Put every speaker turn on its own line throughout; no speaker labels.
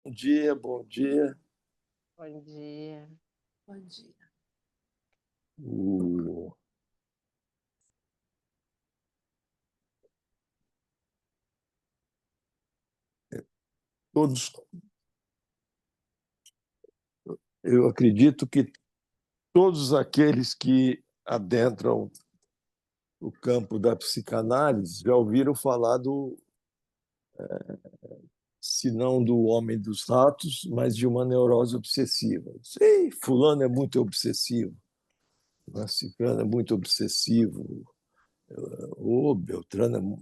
Bom dia, bom dia.
Bom dia.
Bom dia.
O- Todos, eu acredito que todos aqueles que adentram o campo da psicanálise já ouviram falar se não do homem dos ratos, mas de uma neurose obsessiva. Sei, fulano é muito obsessivo, né? Ciclano é muito obsessivo, o Beltrano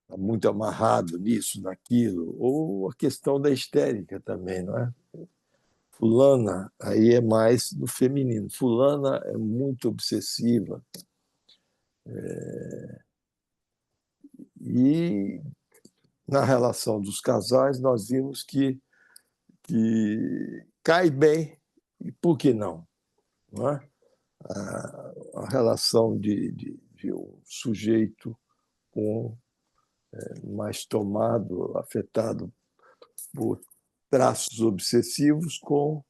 está muito amarrado nisso, naquilo, ou a questão da histérica também, não é? Fulana, aí é mais no feminino. Fulana é muito obsessiva. E na relação dos casais, nós vimos que cai bem, e por que não? Não é? A relação de um sujeito com mais tomado, afetado por traços obsessivos com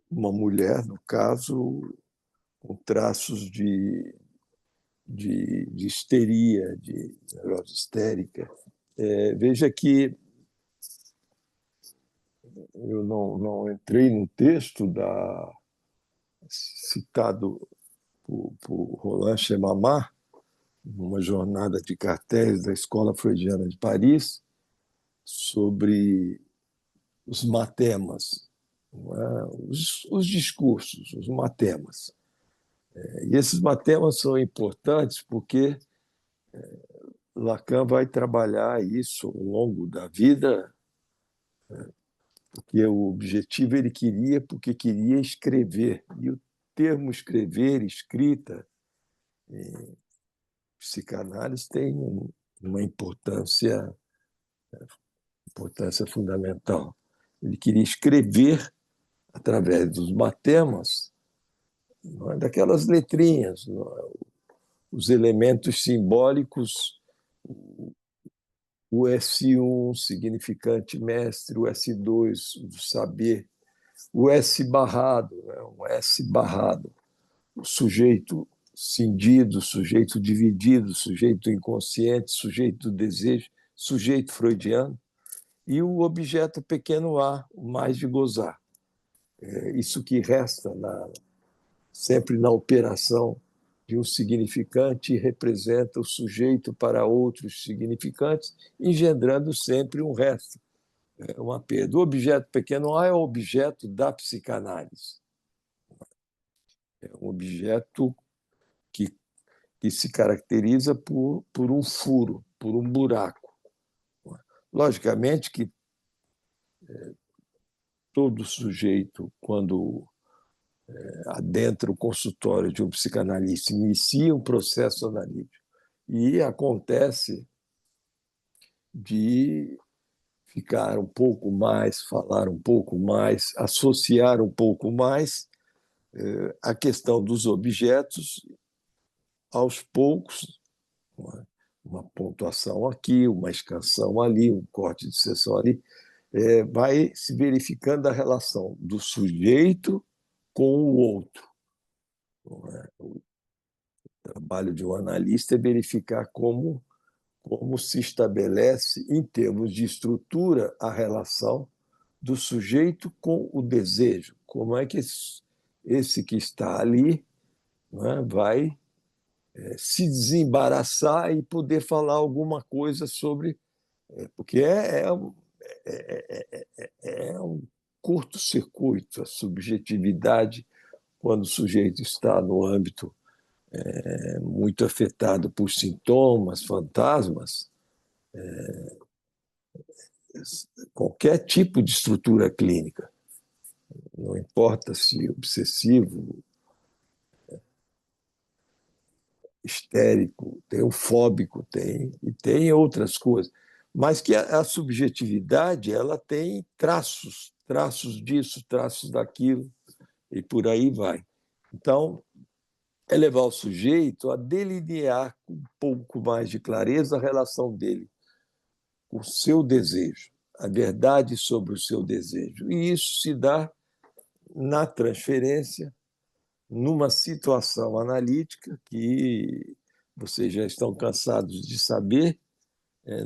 uma mulher, no caso, com traços de histeria, de neurose histérica. Veja que eu não entrei no texto citado por Roland Chemamar, numa jornada de cartéis da Escola Freudiana de Paris, sobre os matemas, os discursos, os matemas. E esses matemas são importantes porque Lacan vai trabalhar isso ao longo da vida, porque o objetivo ele queria, porque queria escrever. E o termo escrever, escrita, em psicanálise tem uma importância fundamental. Ele queria escrever através dos matemas, não é, daquelas letrinhas, não é, os elementos simbólicos, o S1, significante mestre, o S2, o saber, o S barrado, né, um S barrado, o sujeito cindido, sujeito dividido, sujeito inconsciente, sujeito do desejo, sujeito freudiano, e o objeto pequeno a, o mais de gozar. Isso que resta sempre na operação de um significante representa o sujeito para outros significantes, engendrando sempre um resto, uma perda. O objeto pequeno a é o objeto da psicanálise. É um objeto que, que se caracteriza por um furo, por um buraco. Logicamente que todo sujeito, quando adentra o consultório de um psicanalista, inicia um processo analítico e acontece de ficar um pouco mais, falar um pouco mais, associar um pouco mais a questão dos objetos aos poucos, uma pontuação aqui, uma escansão ali, um corte de seção ali, vai se verificando a relação do sujeito com o outro. O trabalho de um analista é verificar como se estabelece, em termos de estrutura, a relação do sujeito com o desejo. Como é que esse que está ali, né, vai se desembaraçar e poder falar alguma coisa sobre. Porque é um curto-circuito, a subjetividade, quando o sujeito está no âmbito muito afetado por sintomas, fantasmas, qualquer tipo de estrutura clínica, não importa se obsessivo, histérico, tem o fóbico, e tem outras coisas, mas que a subjetividade ela tem traços disso, traços daquilo, e por aí vai. Então, é levar o sujeito a delinear com um pouco mais de clareza a relação dele com o seu desejo, a verdade sobre o seu desejo. E isso se dá na transferência, numa situação analítica que vocês já estão cansados de saber,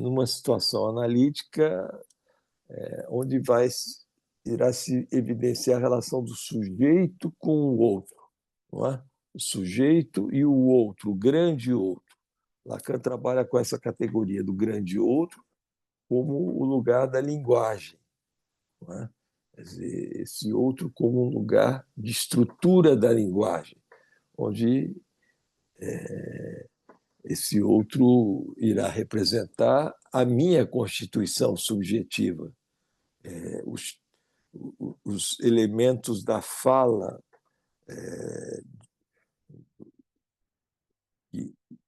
numa situação analítica onde irá se evidenciar a relação do sujeito com o outro, não é? O sujeito e o outro, o grande outro. Lacan trabalha com essa categoria do grande outro como o lugar da linguagem, não é? Quer dizer, esse outro como um lugar de estrutura da linguagem, onde esse outro irá representar a minha constituição subjetiva, os, os elementos da fala,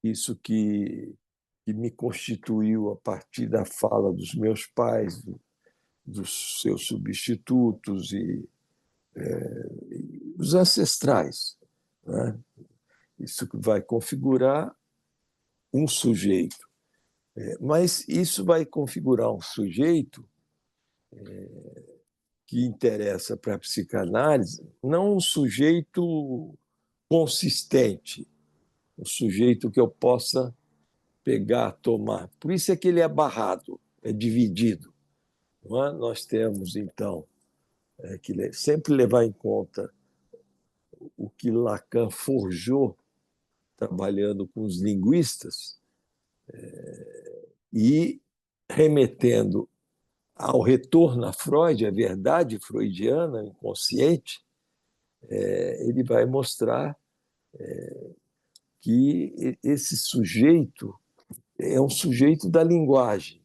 isso que me constituiu a partir da fala dos meus pais, dos seus substitutos e os ancestrais, né? Isso que vai configurar um sujeito. Mas isso vai configurar um sujeito que interessa para a psicanálise, não um sujeito consistente, um sujeito que eu possa pegar, tomar. Por isso é que ele é barrado, é dividido. Não é? Nós temos, então, que sempre levar em conta o que Lacan forjou trabalhando com os linguistas e remetendo ao retorno a Freud, a verdade freudiana, inconsciente, ele vai mostrar que esse sujeito é um sujeito da linguagem.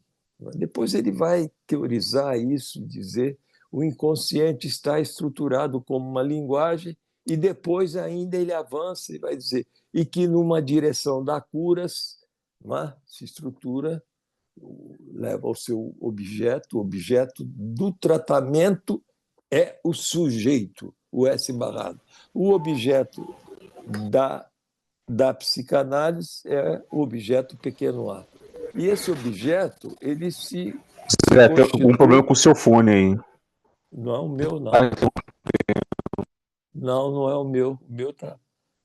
Depois ele vai teorizar isso, dizer o inconsciente está estruturado como uma linguagem e depois ainda ele avança e vai dizer e que numa direção da curas, se estrutura, leva ao seu objeto, o objeto do tratamento é o sujeito, o S barrado. O objeto da psicanálise é o objeto pequeno a. E esse objeto, ele se
É, tem algum problema
constitui...
com o seu fone aí.
Não é o meu, não. Não, não é o meu. O meu tá...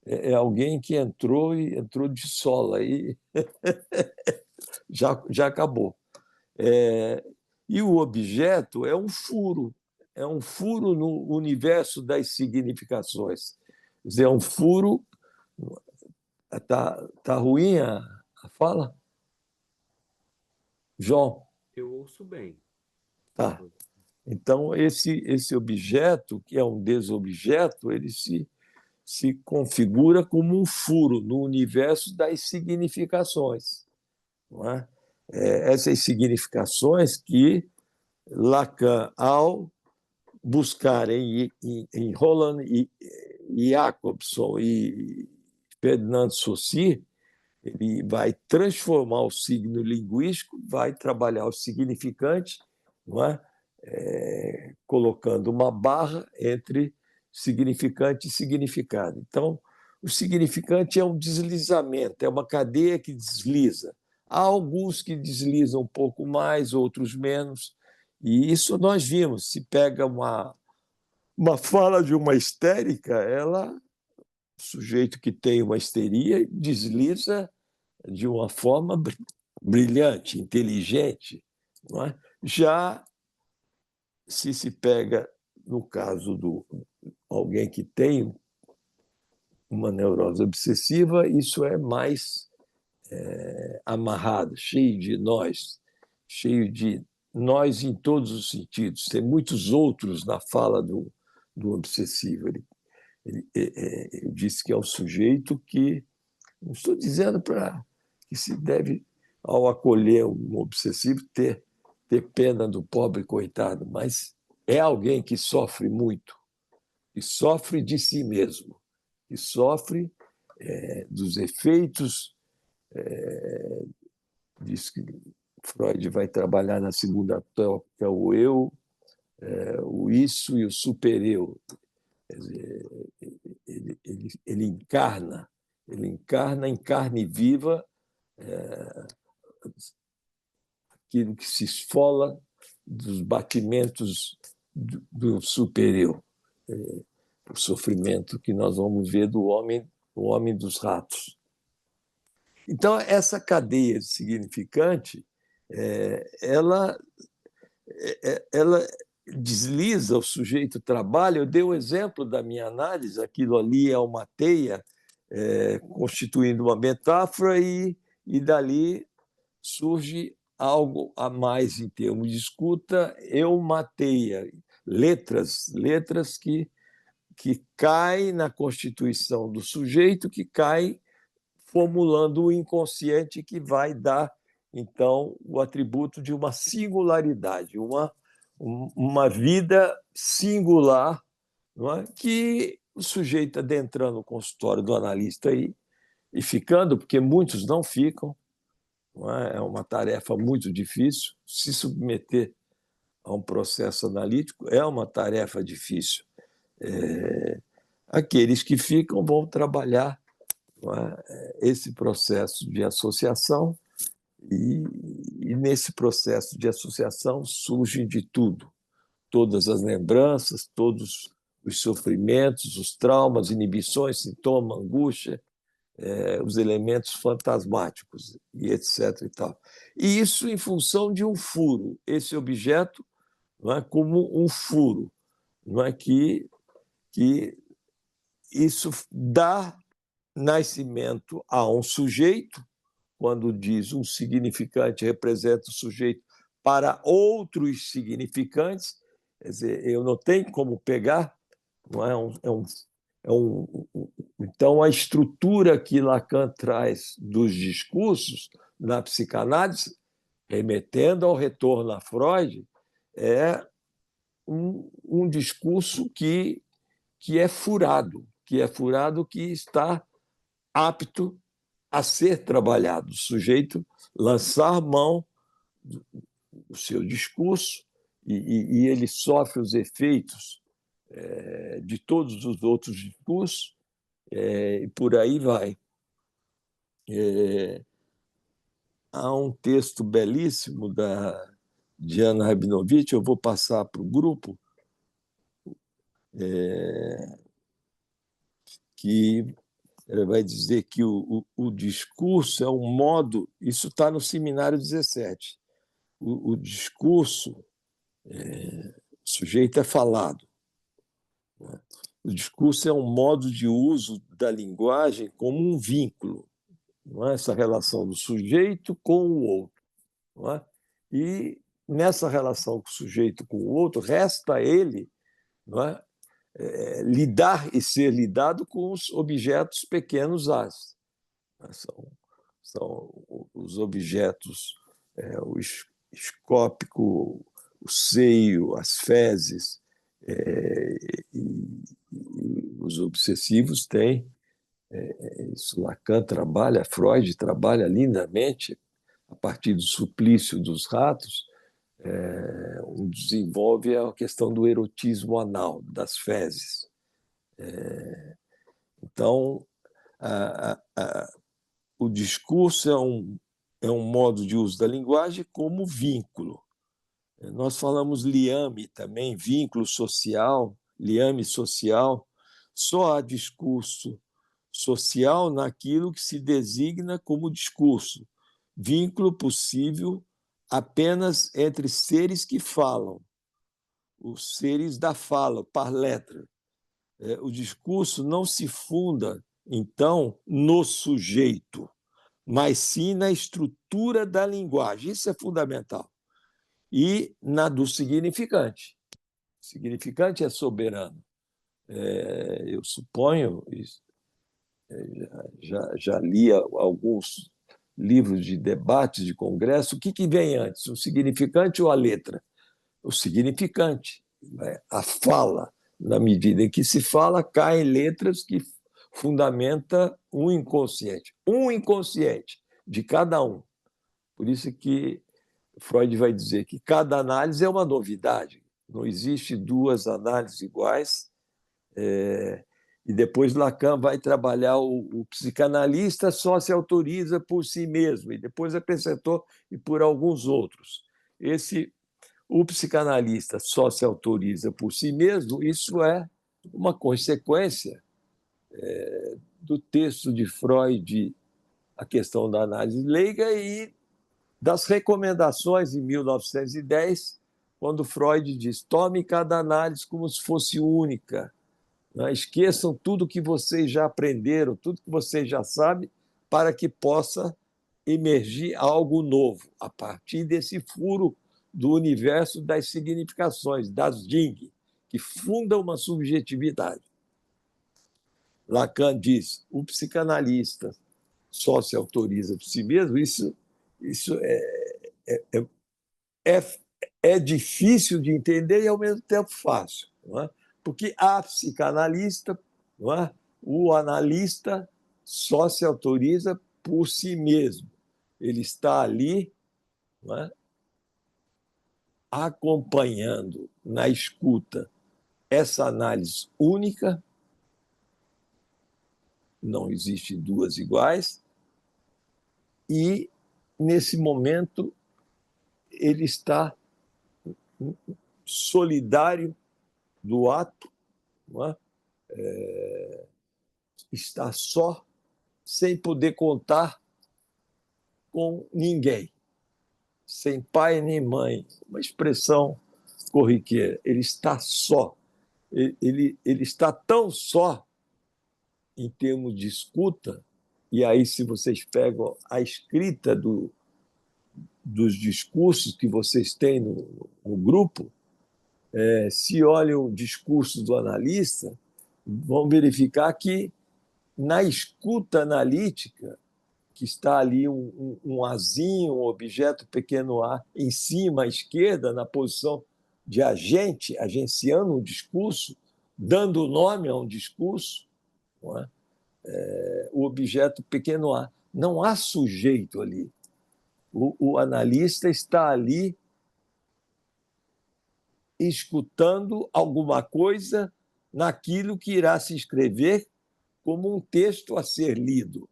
é alguém que entrou e entrou de sola aí já acabou. E o objeto é um furo no universo das significações. Quer dizer, é um furo. Tá ruim a fala? João?
Eu ouço bem.
Tá. Então, esse objeto, que é um desobjeto, ele se configura como um furo no universo das significações. Não é? Essas significações que Lacan, ao buscar em Roland e Jacobson e Ferdinand Saussure, ele vai transformar o signo linguístico, vai trabalhar o significante, não é? Colocando uma barra entre significante e significado. Então, o significante é um deslizamento, é uma cadeia que desliza. Há alguns que deslizam um pouco mais, outros menos, e isso nós vimos. Se pega uma fala de uma histérica, o sujeito que tem uma histeria desliza de uma forma brilhante, inteligente. Não é? Já se pega, no caso de alguém que tem uma neurose obsessiva, isso é mais amarrado, cheio de nós em todos os sentidos. Tem muitos outros na fala do obsessivo. Ele disse que é um sujeito que, não estou dizendo que se deve, ao acolher um obsessivo, ter pena do pobre coitado, mas é alguém que sofre muito, que sofre de si mesmo, que sofre dos efeitos disso que Freud vai trabalhar na segunda tópica, o eu, o isso e o supereu. Quer dizer, ele encarna Ele encarna em carne viva aquilo que se esfola dos batimentos do superior, o sofrimento que nós vamos ver do homem, o homem dos ratos. Então, essa cadeia significante, ela desliza, o sujeito trabalha. Eu dei o exemplo da minha análise, aquilo ali é uma teia constituindo uma metáfora e dali surge algo a mais em termos de escuta, uma teia, letras que caem na constituição do sujeito, que cai formulando o inconsciente que vai dar, então, o atributo de uma singularidade, uma vida singular, não é? Que o sujeito adentrando no consultório do analista aí, e ficando, porque muitos não ficam, não é? É uma tarefa muito difícil, se submeter a um processo analítico é uma tarefa difícil. Aqueles que ficam vão trabalhar, não é? Esse processo de associação, e nesse processo de associação surge de tudo, todas as lembranças, todos os sofrimentos, os traumas, inibições, sintoma, angústia, os elementos fantasmáticos, e etc. E tal. E isso em função de um furo, esse objeto não é como um furo, não é que isso dá nascimento a um sujeito, quando diz um significante representa o sujeito para outros significantes, quer dizer, eu não tenho como pegar, não é então, a estrutura que Lacan traz dos discursos na psicanálise, remetendo ao retorno a Freud, é um discurso que é furado, que está apto a ser trabalhado. O sujeito lançar mão do seu discurso e ele sofre os efeitos de todos os outros discursos e por aí vai. Há um texto belíssimo da Diana Rabinovich, eu vou passar para o grupo, que ela vai dizer que o discurso é um modo, isso está no Seminário 17, o discurso, o sujeito é falado, né? O discurso é um modo de uso da linguagem como um vínculo, não é? Essa relação do sujeito com o outro. Não é? E nessa relação com o sujeito com o outro, resta a ele, não é? Lidar e ser lidado com os objetos pequenos as. São os objetos, o escópico, o seio, as fezes, e os obsessivos têm. Isso Lacan trabalha, Freud trabalha lindamente, a partir do suplício dos ratos, desenvolve a questão do erotismo anal, das fezes. Então, o discurso é um modo de uso da linguagem como vínculo. Nós falamos liame também, vínculo social, liame social. Só há discurso social naquilo que se designa como discurso, vínculo possível apenas entre seres que falam, os seres da fala, par lettre. O discurso não se funda, então, no sujeito, mas sim na estrutura da linguagem. Isso é fundamental. E na do significante. O significante é soberano. Eu suponho, já li alguns livros de debates de congresso, o que vem antes, o significante ou a letra? O significante, né? A fala. Na medida em que se fala, caem letras que fundamenta um inconsciente de cada um. Por isso que Freud vai dizer que cada análise é uma novidade, não existe duas análises iguais, E depois Lacan vai trabalhar o psicanalista só se autoriza por si mesmo, e depois acrescentou e por alguns outros. O psicanalista só se autoriza por si mesmo, isso é uma consequência do texto de Freud, A Questão da Análise Leiga, e das recomendações em 1910, quando Freud diz: tome cada análise como se fosse única. Não esqueçam tudo que vocês já aprenderam, tudo que vocês já sabem, para que possa emergir algo novo, a partir desse furo do universo das significações, das Ding, que fundam uma subjetividade. Lacan diz: o psicanalista só se autoriza por si mesmo. Isso é, é difícil de entender e, ao mesmo tempo, fácil. Não é? Porque a psicanalista, não é? O analista só se autoriza por si mesmo. Ele está ali, não é? Acompanhando na escuta essa análise única, não existe duas iguais, e, nesse momento, ele está solidário do ato, não é? Está só, sem poder contar com ninguém, sem pai nem mãe, uma expressão corriqueira. Ele está só. Ele está tão só em termos de escuta, e aí, se vocês pegam a escrita dos discursos que vocês têm no grupo, se olham o discurso do analista, vão verificar que, na escuta analítica, que está ali um azinho, um objeto pequeno a, em cima à esquerda, na posição de agente, agenciando um discurso, dando nome a um discurso, não é? O objeto pequeno a. Não há sujeito ali. O analista está ali escutando alguma coisa naquilo que irá se escrever como um texto a ser lido.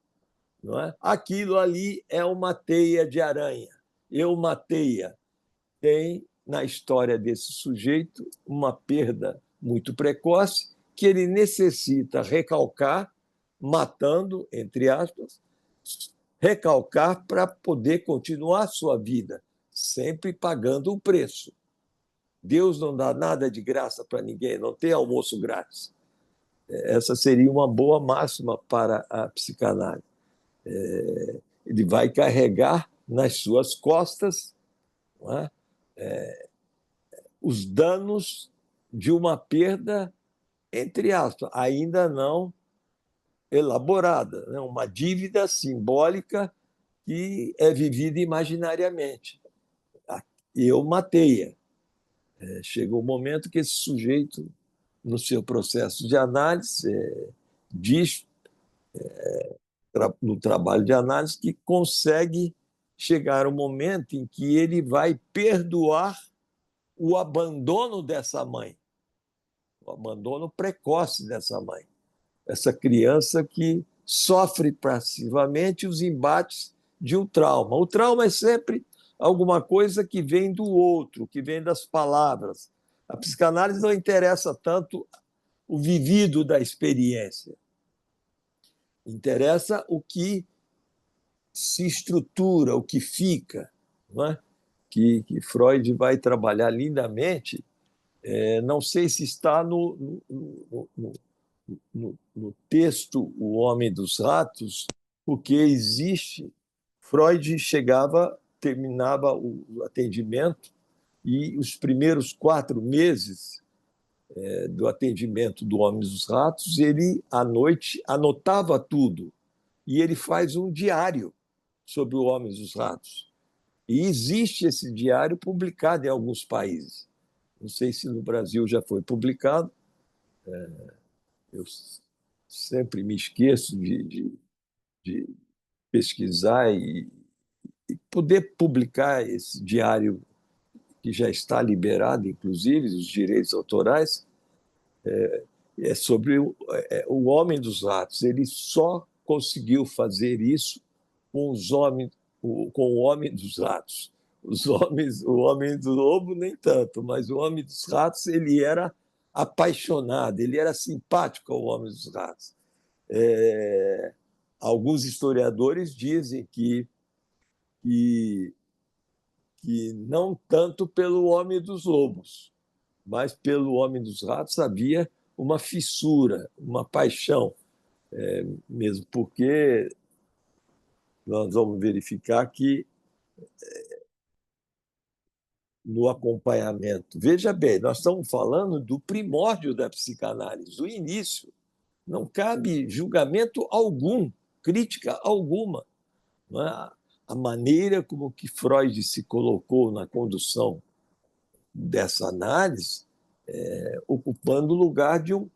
Não é? Aquilo ali é uma teia de aranha. Uma teia tem, na história desse sujeito, uma perda muito precoce que ele necessita recalcar, matando, entre aspas, recalcar para poder continuar sua vida, sempre pagando um preço. Deus não dá nada de graça para ninguém, não tem almoço grátis. Essa seria uma boa máxima para a psicanálise. Ele vai carregar nas suas costas, não é? Os danos de uma perda, entre aspas, ainda não elaborada, né? Uma dívida simbólica que é vivida imaginariamente. Eu matei-a. Chega um momento que esse sujeito, no seu processo de análise, diz, no trabalho de análise, que consegue chegar um momento em que ele vai perdoar o abandono dessa mãe, o abandono precoce dessa mãe, essa criança que sofre passivamente os embates de um trauma. O trauma é sempre alguma coisa que vem do outro, que vem das palavras. A psicanálise não interessa tanto o vivido da experiência, interessa o que se estrutura, o que fica, não é? Que Freud vai trabalhar lindamente. Não sei se está no texto O Homem dos Ratos, porque existe. Freud terminava o atendimento, e os primeiros 4 meses do atendimento do Homem dos Ratos, ele, à noite, anotava tudo. E ele faz um diário sobre o Homem dos Ratos. E existe esse diário publicado em alguns países. Não sei se no Brasil já foi publicado. Eu sempre me esqueço de pesquisar e poder publicar esse diário, que já está liberado, inclusive, os direitos autorais. é sobre o homem dos ratos. Ele só conseguiu fazer isso com os homens, com o homem dos ratos. O homem do lobo nem tanto, mas o homem dos ratos ele era apaixonado, ele era simpático ao homem dos ratos. É, alguns historiadores dizem que, que não tanto pelo homem dos lobos, mas pelo homem dos ratos havia uma fissura, uma paixão, mesmo porque nós vamos verificar que no acompanhamento, veja bem, nós estamos falando do primórdio da psicanálise, do início, não cabe julgamento algum, crítica alguma. Não é? A maneira como que Freud se colocou na condução dessa análise, ocupando o lugar de um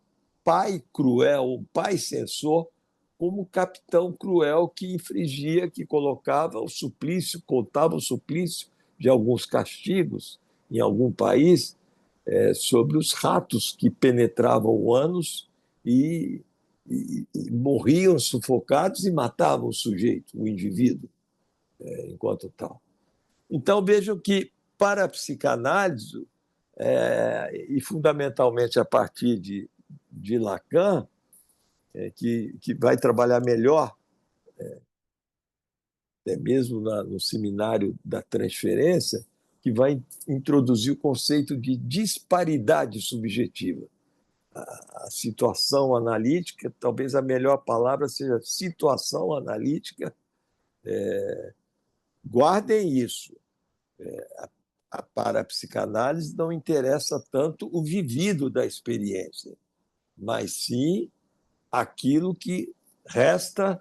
pai cruel, um pai censor, como capitão cruel que infligia, que colocava o suplício, contava o suplício de alguns castigos em algum país sobre os ratos que penetravam o ânus e morriam sufocados e matavam o sujeito, o indivíduo, enquanto tal. Então, vejam que, para a psicanálise, e fundamentalmente a partir de Lacan, que vai trabalhar melhor, até mesmo no seminário da transferência, que vai introduzir o conceito de disparidade subjetiva. A situação analítica, talvez a melhor palavra seja situação analítica. Guardem isso. Para a psicanálise não interessa tanto o vivido da experiência, mas sim aquilo que resta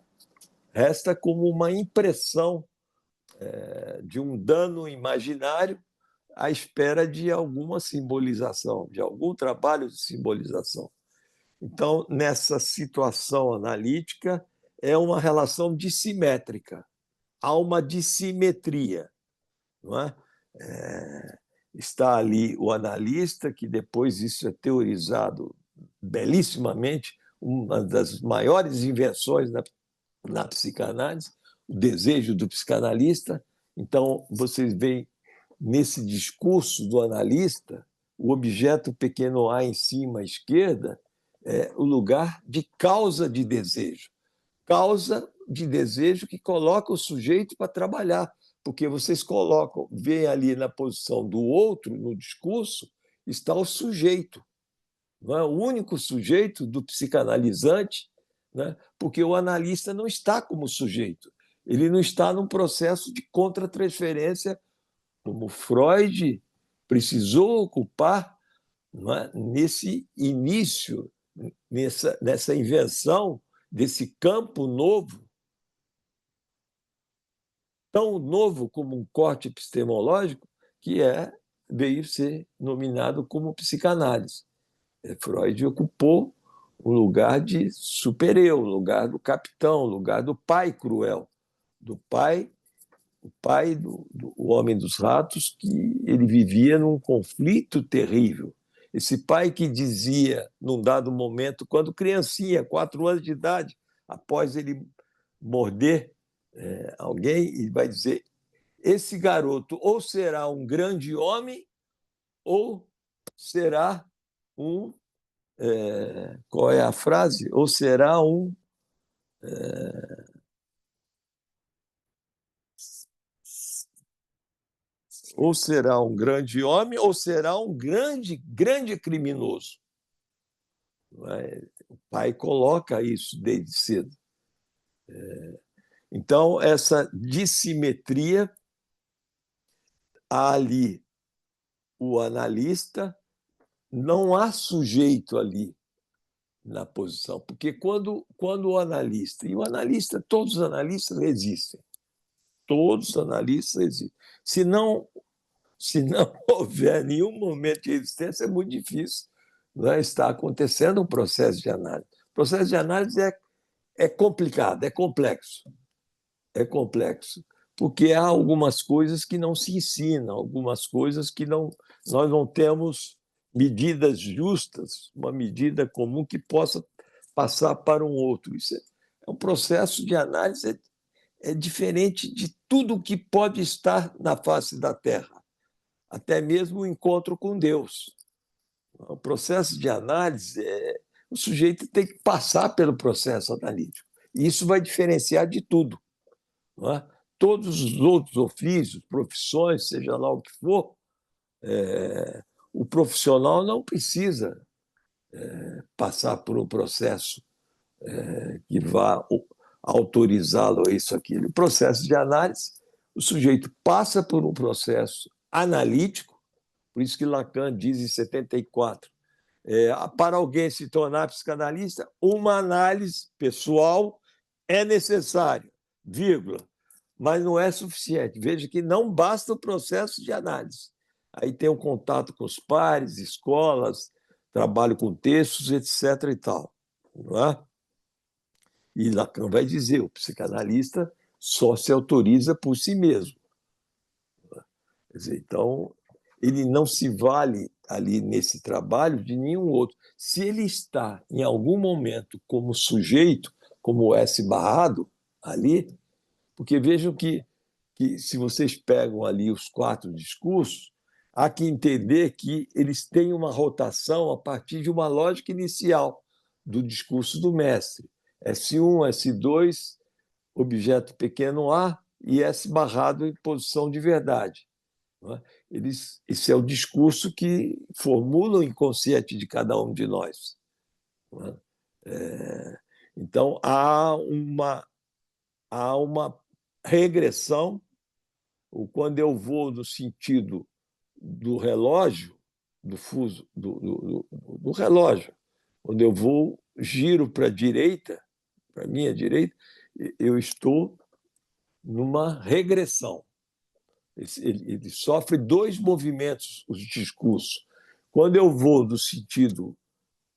como uma impressão de um dano imaginário à espera de alguma simbolização, de algum trabalho de simbolização. Então, nessa situação analítica, é uma relação dissimétrica, há uma dissimetria, não é? Está ali o analista, que depois isso é teorizado belíssimamente, uma das maiores invenções na psicanálise, o desejo do psicanalista. Então, vocês veem nesse discurso do analista, o objeto pequeno a em cima à esquerda é o lugar de causa de desejo. Causa de desejo que coloca o sujeito para trabalhar, porque vocês colocam, veem ali na posição do outro, no discurso, está o sujeito. Não é o único sujeito do psicanalizante, né? Porque o analista não está como sujeito. Ele não está num processo de contratransferência, como Freud precisou ocupar, não é? Nesse início, nessa invenção desse campo novo, tão novo como um corte epistemológico, que veio ser nominado como psicanálise. Freud ocupou o lugar de super-eu, o lugar do capitão, o lugar do pai cruel, do pai, o pai do homem dos ratos, que ele vivia num conflito terrível. Esse pai que dizia, num dado momento, quando criancinha, 4 anos de idade, após ele morder alguém, e vai dizer: esse garoto ou será um grande homem ou será um qual é a frase? Ou será ou será um grande homem ou será um grande criminoso. O pai coloca isso desde cedo. Então, essa dissimetria, há ali o analista, não há sujeito ali na posição, porque quando o analista, e o analista, todos os analistas existem, todos os analistas existem. Se não houver nenhum momento de existência, é muito difícil, né? Está acontecendo um processo de análise. O processo de análise é complicado, é complexo, porque há algumas coisas que não se ensinam, algumas coisas que nós não temos medidas justas, uma medida comum que possa passar para um outro. Isso é um processo de análise diferente de tudo que pode estar na face da Terra, até mesmo o encontro com Deus. O processo de análise, o sujeito tem que passar pelo processo analítico. E isso vai diferenciar de tudo. Não é? Todos os outros ofícios, profissões, seja lá o que for, o profissional não precisa passar por um processo que vá autorizá-lo a isso, aquilo. O processo de análise, o sujeito passa por um processo analítico, por isso que Lacan diz em 74, para alguém se tornar psicanalista, uma análise pessoal é necessária, vírgula, mas não é suficiente. Veja que não basta o processo de análise. Aí tem o contato com os pares, escolas, trabalho com textos, etc. e tal. Não é? E Lacan vai dizer, o psicanalista só se autoriza por si mesmo. Quer dizer, então, ele não se vale ali nesse trabalho de nenhum outro. Se ele está, em algum momento, como sujeito, como S barrado ali, porque vejam que se vocês pegam ali os 4 discursos, há que entender que eles têm uma rotação a partir de uma lógica inicial do discurso do mestre. S1, S2, objeto pequeno a, e S barrado em posição de verdade. Esse é o discurso que formula o inconsciente de cada um de nós. Então, há uma regressão, ou quando eu vou no sentido do relógio, do fuso, do relógio, quando eu vou, giro para a direita, para a minha direita, eu estou numa regressão. Ele sofre 2 movimentos, os discursos. Quando eu vou no sentido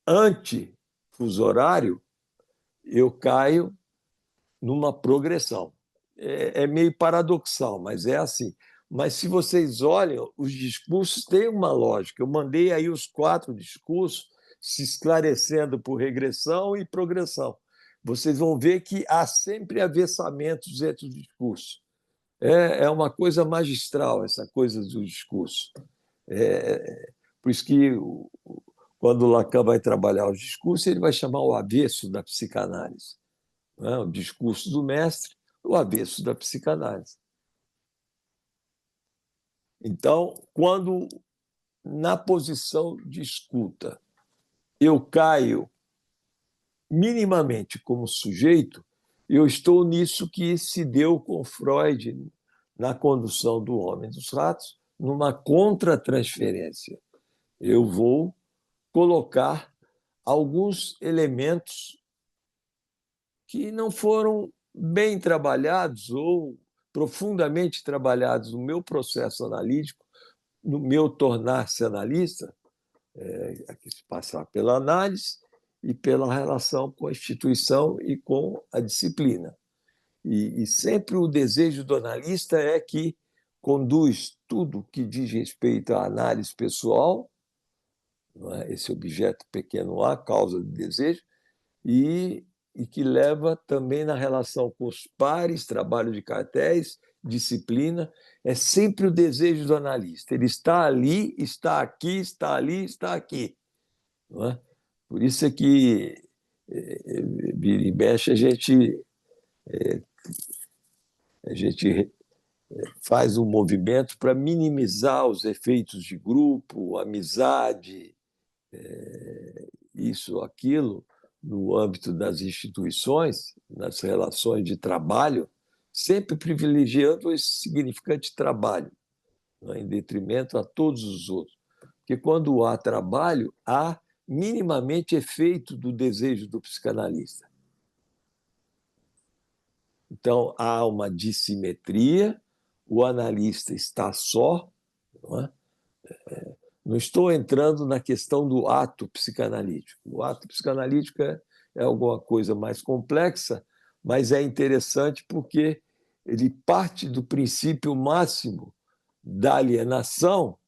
anti-fuso horário, eu caio numa progressão. É meio paradoxal, mas é assim. Mas se vocês olham, os discursos têm uma lógica. Eu mandei aí os 4 discursos se esclarecendo por regressão e progressão. Vocês vão ver que há sempre avessamentos entre os discursos. É uma coisa magistral, essa coisa do discurso. Por isso que, quando Lacan vai trabalhar os discursos, ele vai chamar o avesso da psicanálise. Não é? O discurso do mestre, o avesso da psicanálise. Então, quando na posição de escuta eu caio minimamente como sujeito, eu estou nisso que se deu com Freud na condução do Homem dos Ratos, numa contratransferência. Eu vou colocar alguns elementos que não foram bem trabalhados ou profundamente trabalhados no meu processo analítico, no meu tornar-se analista, aqui se passar pela análise e pela relação com a instituição e com a disciplina. E sempre o desejo do analista é que conduz tudo que diz respeito à análise pessoal, não é? Esse objeto pequeno a, causa do desejo, e que leva também na relação com os pares, trabalho de cartéis, disciplina, é sempre o desejo do analista. Ele está ali, está aqui, está ali, está aqui. Não é? Por isso é que, vira e mexe, a gente faz um movimento para minimizar os efeitos de grupo, amizade, isso, aquilo, no âmbito das instituições, nas relações de trabalho, sempre privilegiando esse significante trabalho, né, em detrimento a todos os outros. Porque quando há trabalho, há minimamente efeito do desejo do psicanalista. Então, há uma dissimetria, o analista está só, não é? Não estou entrando na questão do ato psicanalítico. O ato psicanalítico é alguma coisa mais complexa, mas é interessante porque ele parte do princípio máximo da alienação,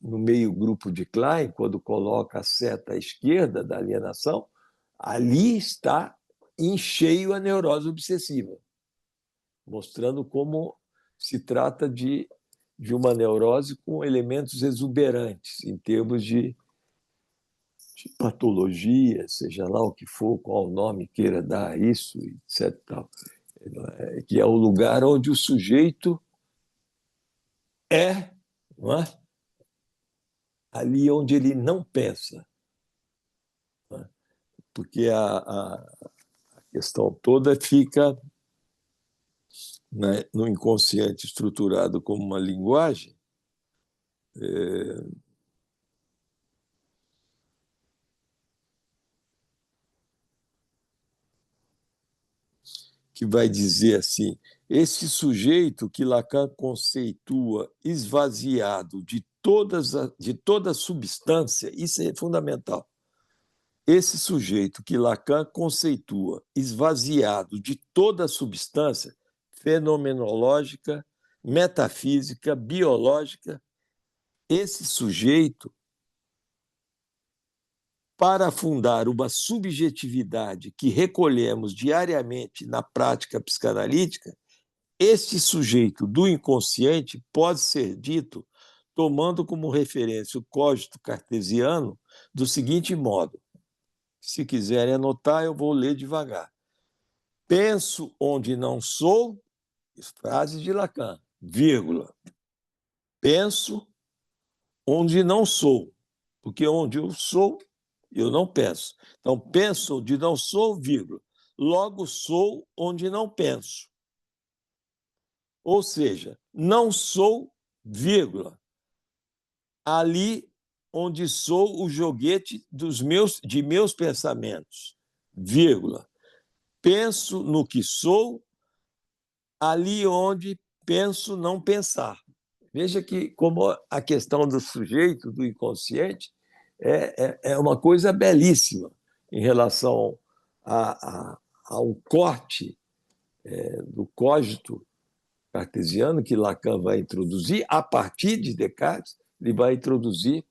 no meio grupo de Klein, quando coloca a seta à esquerda da alienação, ali está em cheio a neurose obsessiva, mostrando como se trata de uma neurose com elementos exuberantes, em termos de patologia, seja lá o que for, qual nome queira dar a isso, etc. Tal. Que é o lugar onde o sujeito é, não é? Ali onde ele não pensa. Não é? Porque a questão toda fica, né, no inconsciente estruturado como uma linguagem, que vai dizer assim: esse sujeito que Lacan conceitua esvaziado de toda substância, isso é fundamental. Esse sujeito que Lacan conceitua esvaziado de toda substância fenomenológica, metafísica, biológica, esse sujeito, para fundar uma subjetividade que recolhemos diariamente na prática psicanalítica, este sujeito do inconsciente pode ser dito, tomando como referência o cogito cartesiano, do seguinte modo. Se quiserem anotar, eu vou ler devagar. Penso onde não sou, frase de Lacan, vírgula. Penso onde não sou, porque onde eu sou, eu não penso. Então, penso onde não sou, vírgula. Logo sou onde não penso. Ou seja, não sou, vírgula, ali onde sou o joguete de meus pensamentos, vírgula. Penso no que sou, ali onde penso não pensar. Veja que como a questão do sujeito, do inconsciente, é uma coisa belíssima em relação a um corte do cogito cartesiano que Lacan vai introduzir. A partir de Descartes, ele vai introduzir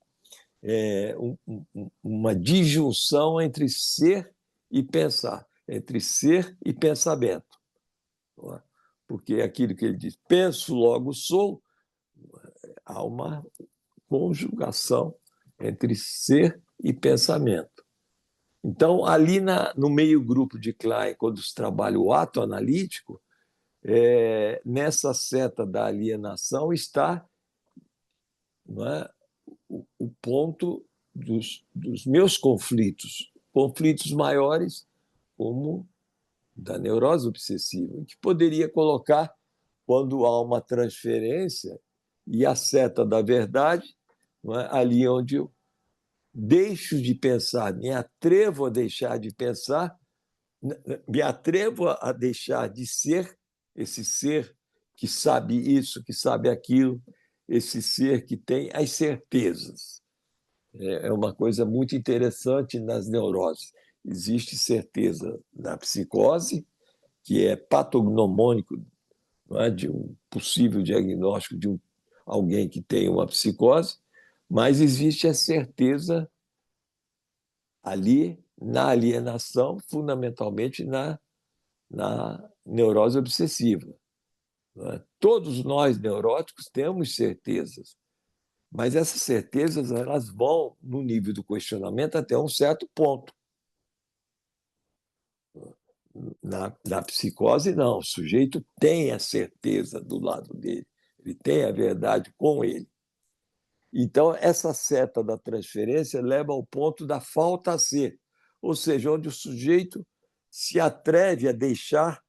uma disjunção entre ser e pensar, entre ser e pensamento. Porque é aquilo que ele diz, penso, logo sou, há uma conjugação entre ser e pensamento. Então, ali no meio grupo de Klein, quando se trabalha o ato analítico, nessa seta da alienação está, não é, o ponto dos meus conflitos maiores, como da neurose obsessiva, que poderia colocar quando há uma transferência e a seta da verdade, não é, ali onde eu deixo de pensar, me atrevo a deixar de pensar, me atrevo a deixar de ser esse ser que sabe isso, que sabe aquilo, esse ser que tem as certezas. É uma coisa muito interessante nas neuroses. Existe certeza na psicose, que é patognomônico, não é, de um possível diagnóstico de alguém que tem uma psicose, mas existe a certeza ali na alienação, fundamentalmente na neurose obsessiva. Não é? Todos nós neuróticos temos certezas, mas essas certezas elas vão no nível do questionamento até um certo ponto. Na psicose, não. O sujeito tem a certeza do lado dele, ele tem a verdade com ele. Então, essa seta da transferência leva ao ponto da falta a ser, ou seja, onde o sujeito se atreve a deixar,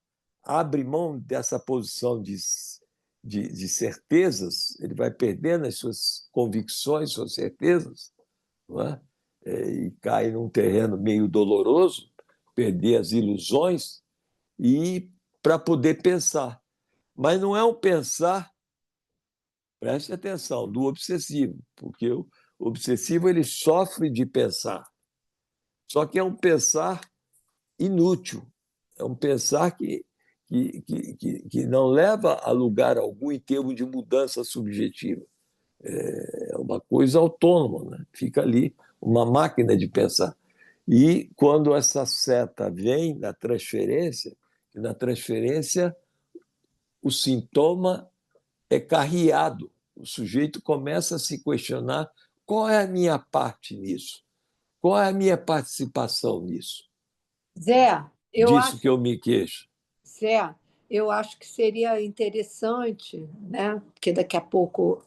abre mão dessa posição de certezas, ele vai perdendo as suas convicções, suas certezas, não é? E cai num terreno meio doloroso, perder as ilusões e para poder pensar. Mas não é um pensar, preste atenção, do obsessivo, porque o obsessivo ele sofre de pensar. Só que é um pensar inútil, é um pensar que não leva a lugar algum em termos de mudança subjetiva. É uma coisa autônoma, né? Fica ali uma máquina de pensar. E quando essa seta vem na transferência o sintoma é carreado. O sujeito começa a se questionar qual é a minha parte nisso, qual é a minha participação nisso,
Zé, eu
disso
acho,
que eu me queixo.
Zé, eu acho que seria interessante, né? Porque daqui a pouco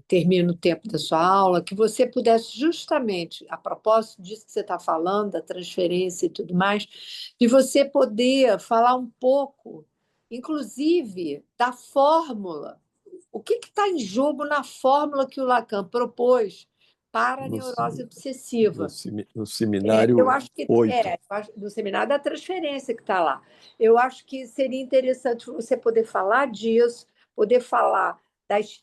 termina o tempo da sua aula, que você pudesse justamente, a propósito disso que você está falando, da transferência e tudo mais, de você poder falar um pouco, inclusive, da fórmula. O que está em jogo na fórmula que o Lacan propôs para a
No,
neurose
no,
obsessiva?
no
Eu
seminário
acho que
8.
no seminário da transferência que está lá. Eu acho que seria interessante você poder falar disso, poder falar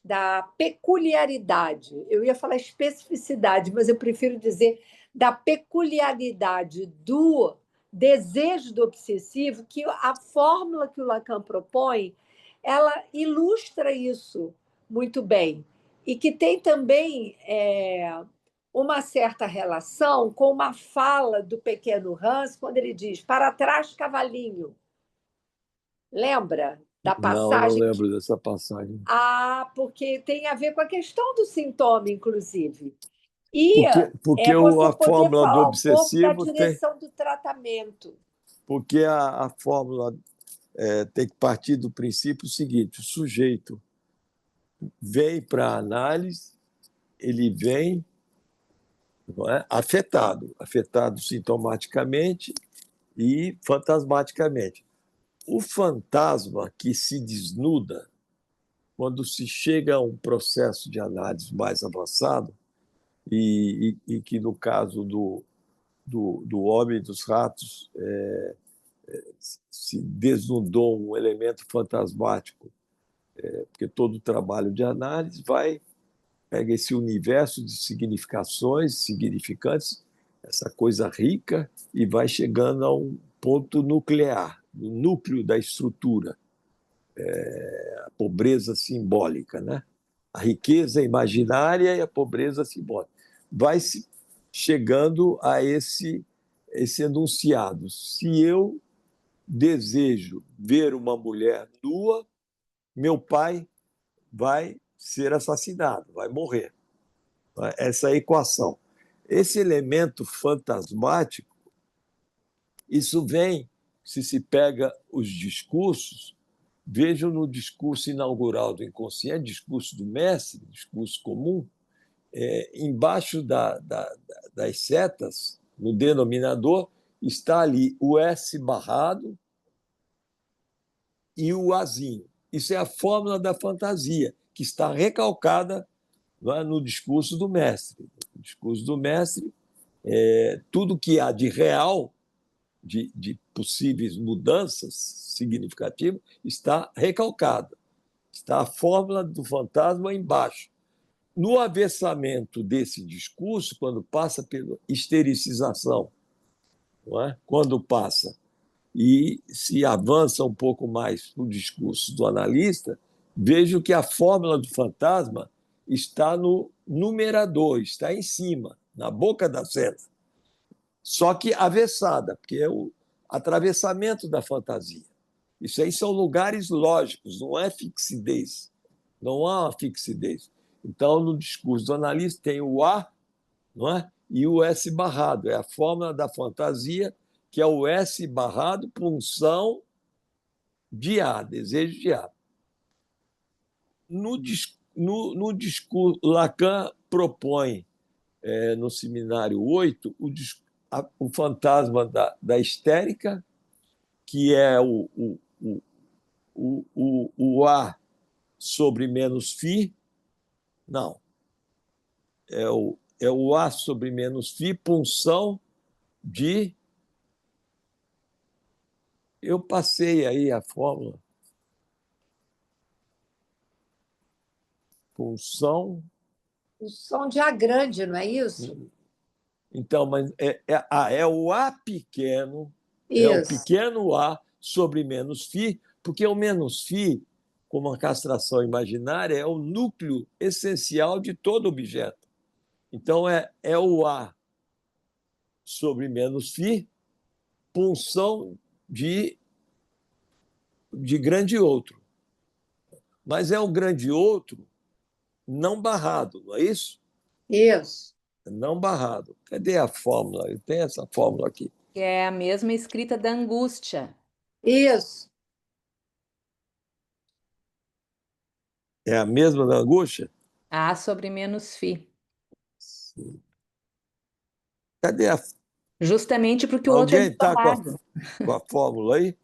da peculiaridade. Eu ia falar especificidade, mas eu prefiro dizer da peculiaridade do desejo do obsessivo, que a fórmula que o Lacan propõe, ela ilustra isso muito bem. E que tem também uma certa relação com uma fala do pequeno Hans, quando ele diz: para trás, cavalinho. Lembra da
Não, eu não
passagem?
lembro dessa passagem.
Porque tem a ver com a questão do sintoma, inclusive. E
Porque
você
a
poder
fórmula do
falar um pouco da
obsessivo tem.
direção do tratamento.
Porque a fórmula tem que partir do princípio seguinte: o sujeito vem para a análise, ele vem, não é, afetado sintomaticamente e fantasmaticamente. O fantasma que se desnuda quando se chega a um processo de análise mais avançado, e que no caso do homem e dos ratos se desnudou um elemento fantasmático, porque todo o trabalho de análise pega esse universo de significações, significantes, essa coisa rica, e vai chegando a um ponto nuclear, no núcleo da estrutura, a pobreza simbólica, né? A riqueza imaginária e a pobreza simbólica. Vai se chegando a esse enunciado. Se eu desejo ver uma mulher nua, meu pai vai ser assassinado, vai morrer. Essa é a equação. Esse elemento fantasmático, isso vem, se pega os discursos, vejam no discurso inaugural do inconsciente, discurso do mestre, discurso comum, embaixo das setas, no denominador, está ali o S barrado e o Azinho. Isso é a fórmula da fantasia, que está recalcada no discurso do mestre. No discurso do mestre, tudo que há de real, de possíveis mudanças significativas, está recalcado. Está a fórmula do fantasma embaixo. No avessamento desse discurso, quando passa pela estericização, não é? Quando passa e se avança um pouco mais no discurso do analista, vejo que a fórmula do fantasma está no numerador, está em cima, na boca da seta. Só que avessada, porque é o atravessamento da fantasia. Isso aí são lugares lógicos, não é fixidez. Não há uma fixidez. Então, no discurso do analista tem o A, não é? E o S barrado. É a fórmula da fantasia, que é o S barrado, punção de A, desejo de A. No discurso, Lacan propõe, no seminário 8, o fantasma da histérica, que é o A sobre menos φ. Não, é o A sobre menos φ, punção de. Eu passei aí a fórmula. Punção.
O som de A grande, não é isso?
Então, mas é o A pequeno, é o
Isso.
pequeno A sobre menos φ, porque o menos φ como a castração imaginária é o núcleo essencial de todo objeto. Então, é o A sobre menos φ, punção de grande outro. Mas é o grande outro não barrado, não é isso?
Isso.
Não barrado. Cadê a fórmula? Eu tenho essa fórmula aqui.
Que é a mesma escrita da angústia.
Isso.
É a mesma da angústia?
A sobre menos φ.
Cadê a...
Justamente porque o outro é
Alguém está
isolado.
com a fórmula aí?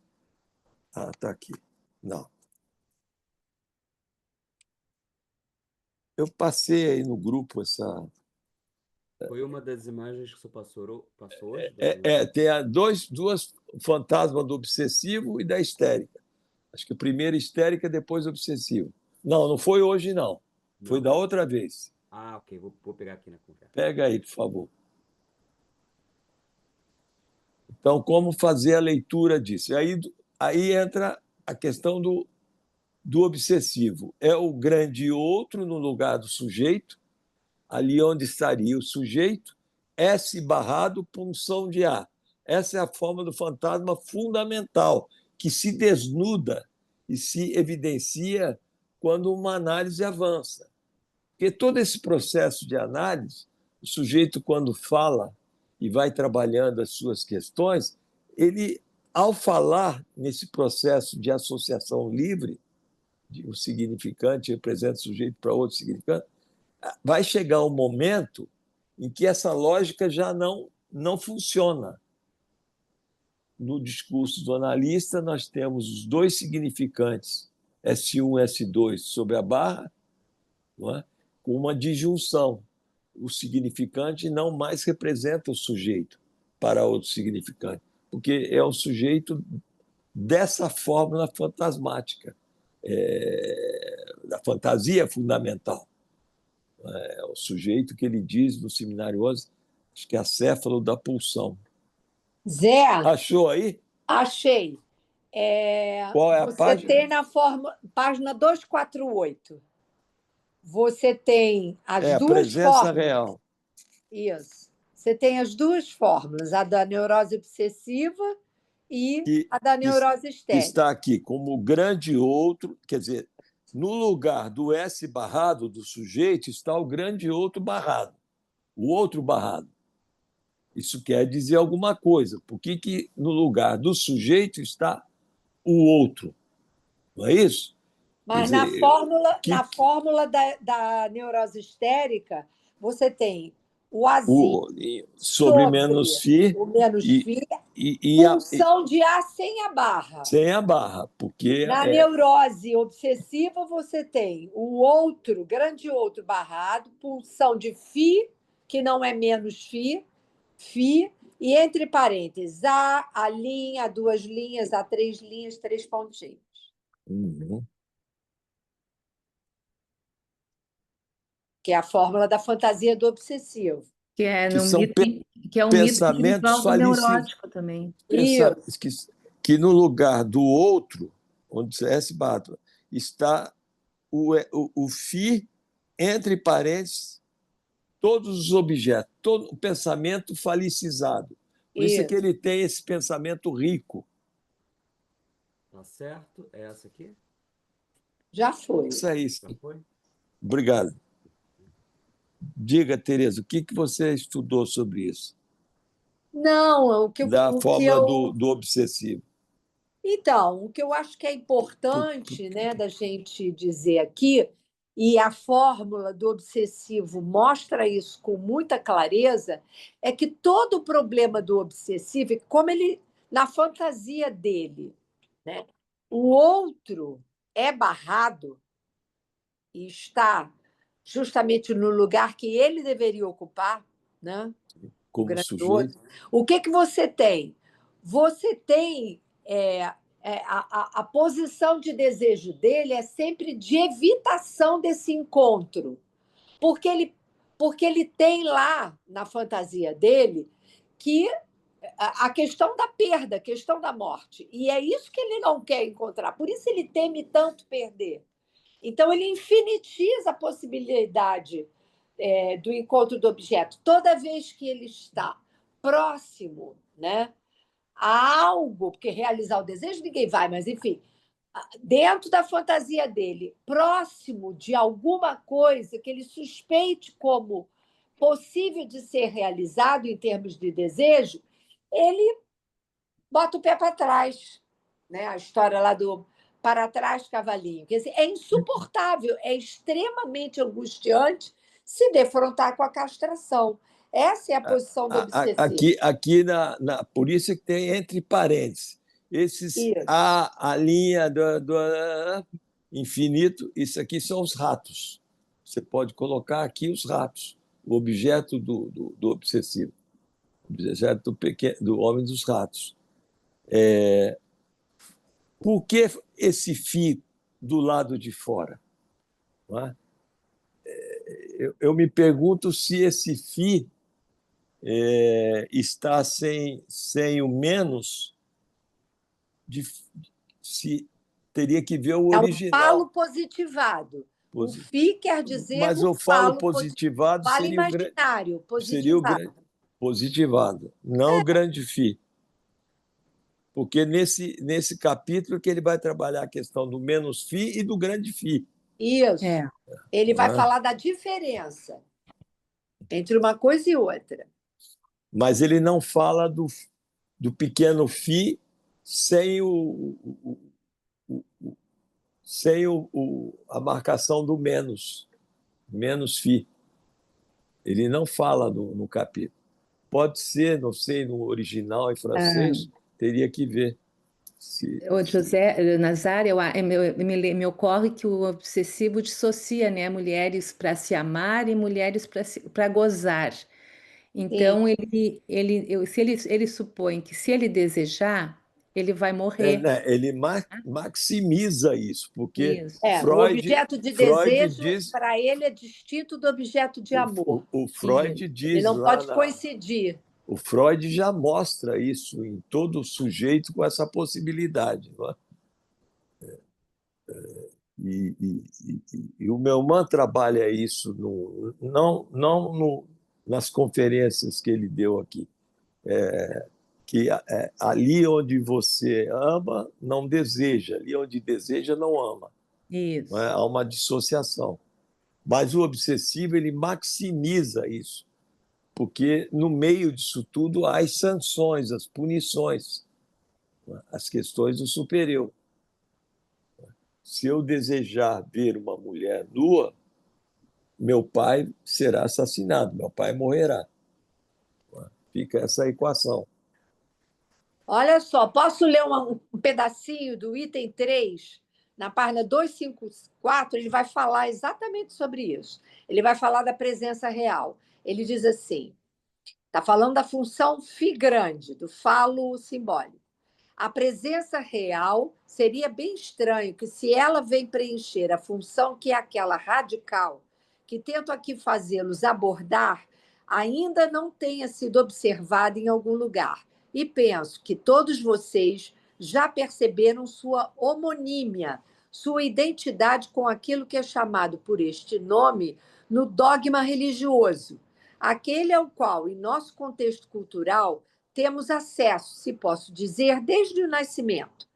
Ah, está aqui. Não. Eu passei aí no grupo essa.
Foi uma das imagens que você passou hoje?
Tem duas fantasmas do obsessivo e da histérica. Acho que primeiro histérica, depois obsessivo. Não, não foi hoje, não. Foi da outra vez.
Ah, ok. Vou pegar aqui na conversa.
Pega aí, por favor. Então, como fazer a leitura disso? Aí entra a questão do obsessivo. É o grande outro no lugar do sujeito, ali onde estaria o sujeito, S barrado, punção de A. Essa é a forma do fantasma fundamental, que se desnuda e se evidencia quando uma análise avança. Porque todo esse processo de análise, o sujeito, quando fala e vai trabalhando as suas questões, ele, ao falar nesse processo de associação livre, de um significante representa o sujeito para outro significante, vai chegar um momento em que essa lógica já não funciona. No discurso do analista, nós temos os dois significantes, S1 e S2, sobre a barra, não é? Com uma disjunção. O significante não mais representa o sujeito para outro significante, porque é o sujeito dessa fórmula fantasmática, da fantasia fundamental. É o sujeito que ele diz no Seminário 11, acho que é acéfalo da pulsão.
Zé,
Achou aí?
achei.
Qual é a
Você
página?
tem na página 248. Você tem as
A
duas
presença
fórmulas.
real.
Isso. Você tem as duas fórmulas, a da neurose obsessiva e a da neurose histérica.
Está aqui como o grande outro, quer dizer, no lugar do S barrado do sujeito está o grande outro barrado, o outro barrado. Isso quer dizer alguma coisa. Por que no lugar do sujeito está o outro? Não é isso?
Mas
Quer dizer,
na fórmula da neurose histérica, você tem o azinho
sobre menos φ
o menos φ,
e
punção de A sem a barra.
sem a barra, porque
Na neurose obsessiva, você tem o outro, grande outro barrado, punção de φ, que não é menos φ, e entre parênteses, a linha, a duas linhas, a três linhas, três pontinhos.
Uhum.
Que é a fórmula da fantasia do obsessivo.
Que é,
Que
no
são
mito, que é o mito
pensamentos
individual do neurótico também.
que no lugar do outro, onde S barra, está o φ, entre parênteses, todos os objetos, todo o pensamento falicizado. Por isso é que ele tem esse pensamento rico.
Tá certo? É essa aqui?
Já foi.
Isso aí.
Já foi?
Obrigado. Diga, Tereza, o que você estudou sobre isso?
Não,
Da fórmula do obsessivo.
Então, o que eu acho que é importante, né, da gente dizer aqui, e a fórmula do obsessivo mostra isso com muita clareza, é que todo o problema do obsessivo, como ele, na fantasia dele, né, o outro é barrado e está justamente no lugar que ele deveria ocupar, né?
Como sujeito.
O que você tem? Você tem a posição de desejo dele é sempre de evitação desse encontro, porque ele tem lá na fantasia dele que a questão da perda, a questão da morte. E é isso que ele não quer encontrar. Por isso ele teme tanto perder. Então, ele infinitiza a possibilidade do encontro do objeto. Toda vez que ele está próximo, né, a algo, porque realizar o desejo ninguém vai, mas, enfim, dentro da fantasia dele, próximo de alguma coisa que ele suspeite como possível de ser realizado em termos de desejo, ele bota o pé para trás, né? A história lá do para trás, cavalinho. Quer dizer, é insuportável, é extremamente angustiante se defrontar com a castração. Essa é a posição do obsessivo.
Aqui por isso que tem entre parênteses. A linha do infinito, isso aqui são os ratos. Você pode colocar aqui os ratos, o objeto do obsessivo, o objeto do homem dos ratos. Por que esse fio do lado de fora? Não é? Eu me pergunto se esse fio está sem o menos, se teria que ver o original.
É um falo positivado. O fi quer dizer
mas o falo positivado
falo
seria
imaginário,
seria o grande positivado, não o grande fi. Porque nesse capítulo que ele vai trabalhar a questão do menos fi e do grande fi.
Isso. Ele vai falar da diferença entre uma coisa e outra.
Mas ele não fala do pequeno fi sem a marcação do menos fi. Ele não fala no capítulo. Pode ser, não sei, no original em francês, teria que ver.
José Nazar, me ocorre que o obsessivo dissocia, né, mulheres para se amar e mulheres para gozar. Então, se ele supõe que se ele desejar, ele vai morrer.
Ele maximiza isso, porque
o objeto de desejo, para ele, é distinto do objeto de amor.
O Freud diz
ele não pode coincidir.
O Freud já mostra isso em todo sujeito com essa possibilidade. Não é? E o Melman trabalha isso não nas conferências que ele deu aqui, que ali onde você ama, não deseja, ali onde deseja, não ama.
Isso.
Não é? Há uma dissociação. Mas o obsessivo, ele maximiza isso, porque no meio disso tudo há as sanções, as punições, as questões do superior. Se eu desejar ver uma mulher nua, meu pai será assassinado, meu pai morrerá. Fica essa equação.
Olha só, posso ler um pedacinho do item 3, na página 254, ele vai falar exatamente sobre isso. Ele vai falar da presença real. Ele diz assim, está falando da função fi grande, do falo simbólico. A presença real seria bem estranho que, se ela vem preencher a função que é aquela radical, que tento aqui fazê-los abordar, ainda não tenha sido observada em algum lugar. E penso que todos vocês já perceberam sua homonímia, sua identidade com aquilo que é chamado por este nome no dogma religioso, aquele ao qual, em nosso contexto cultural, temos acesso, se posso dizer, desde o nascimento.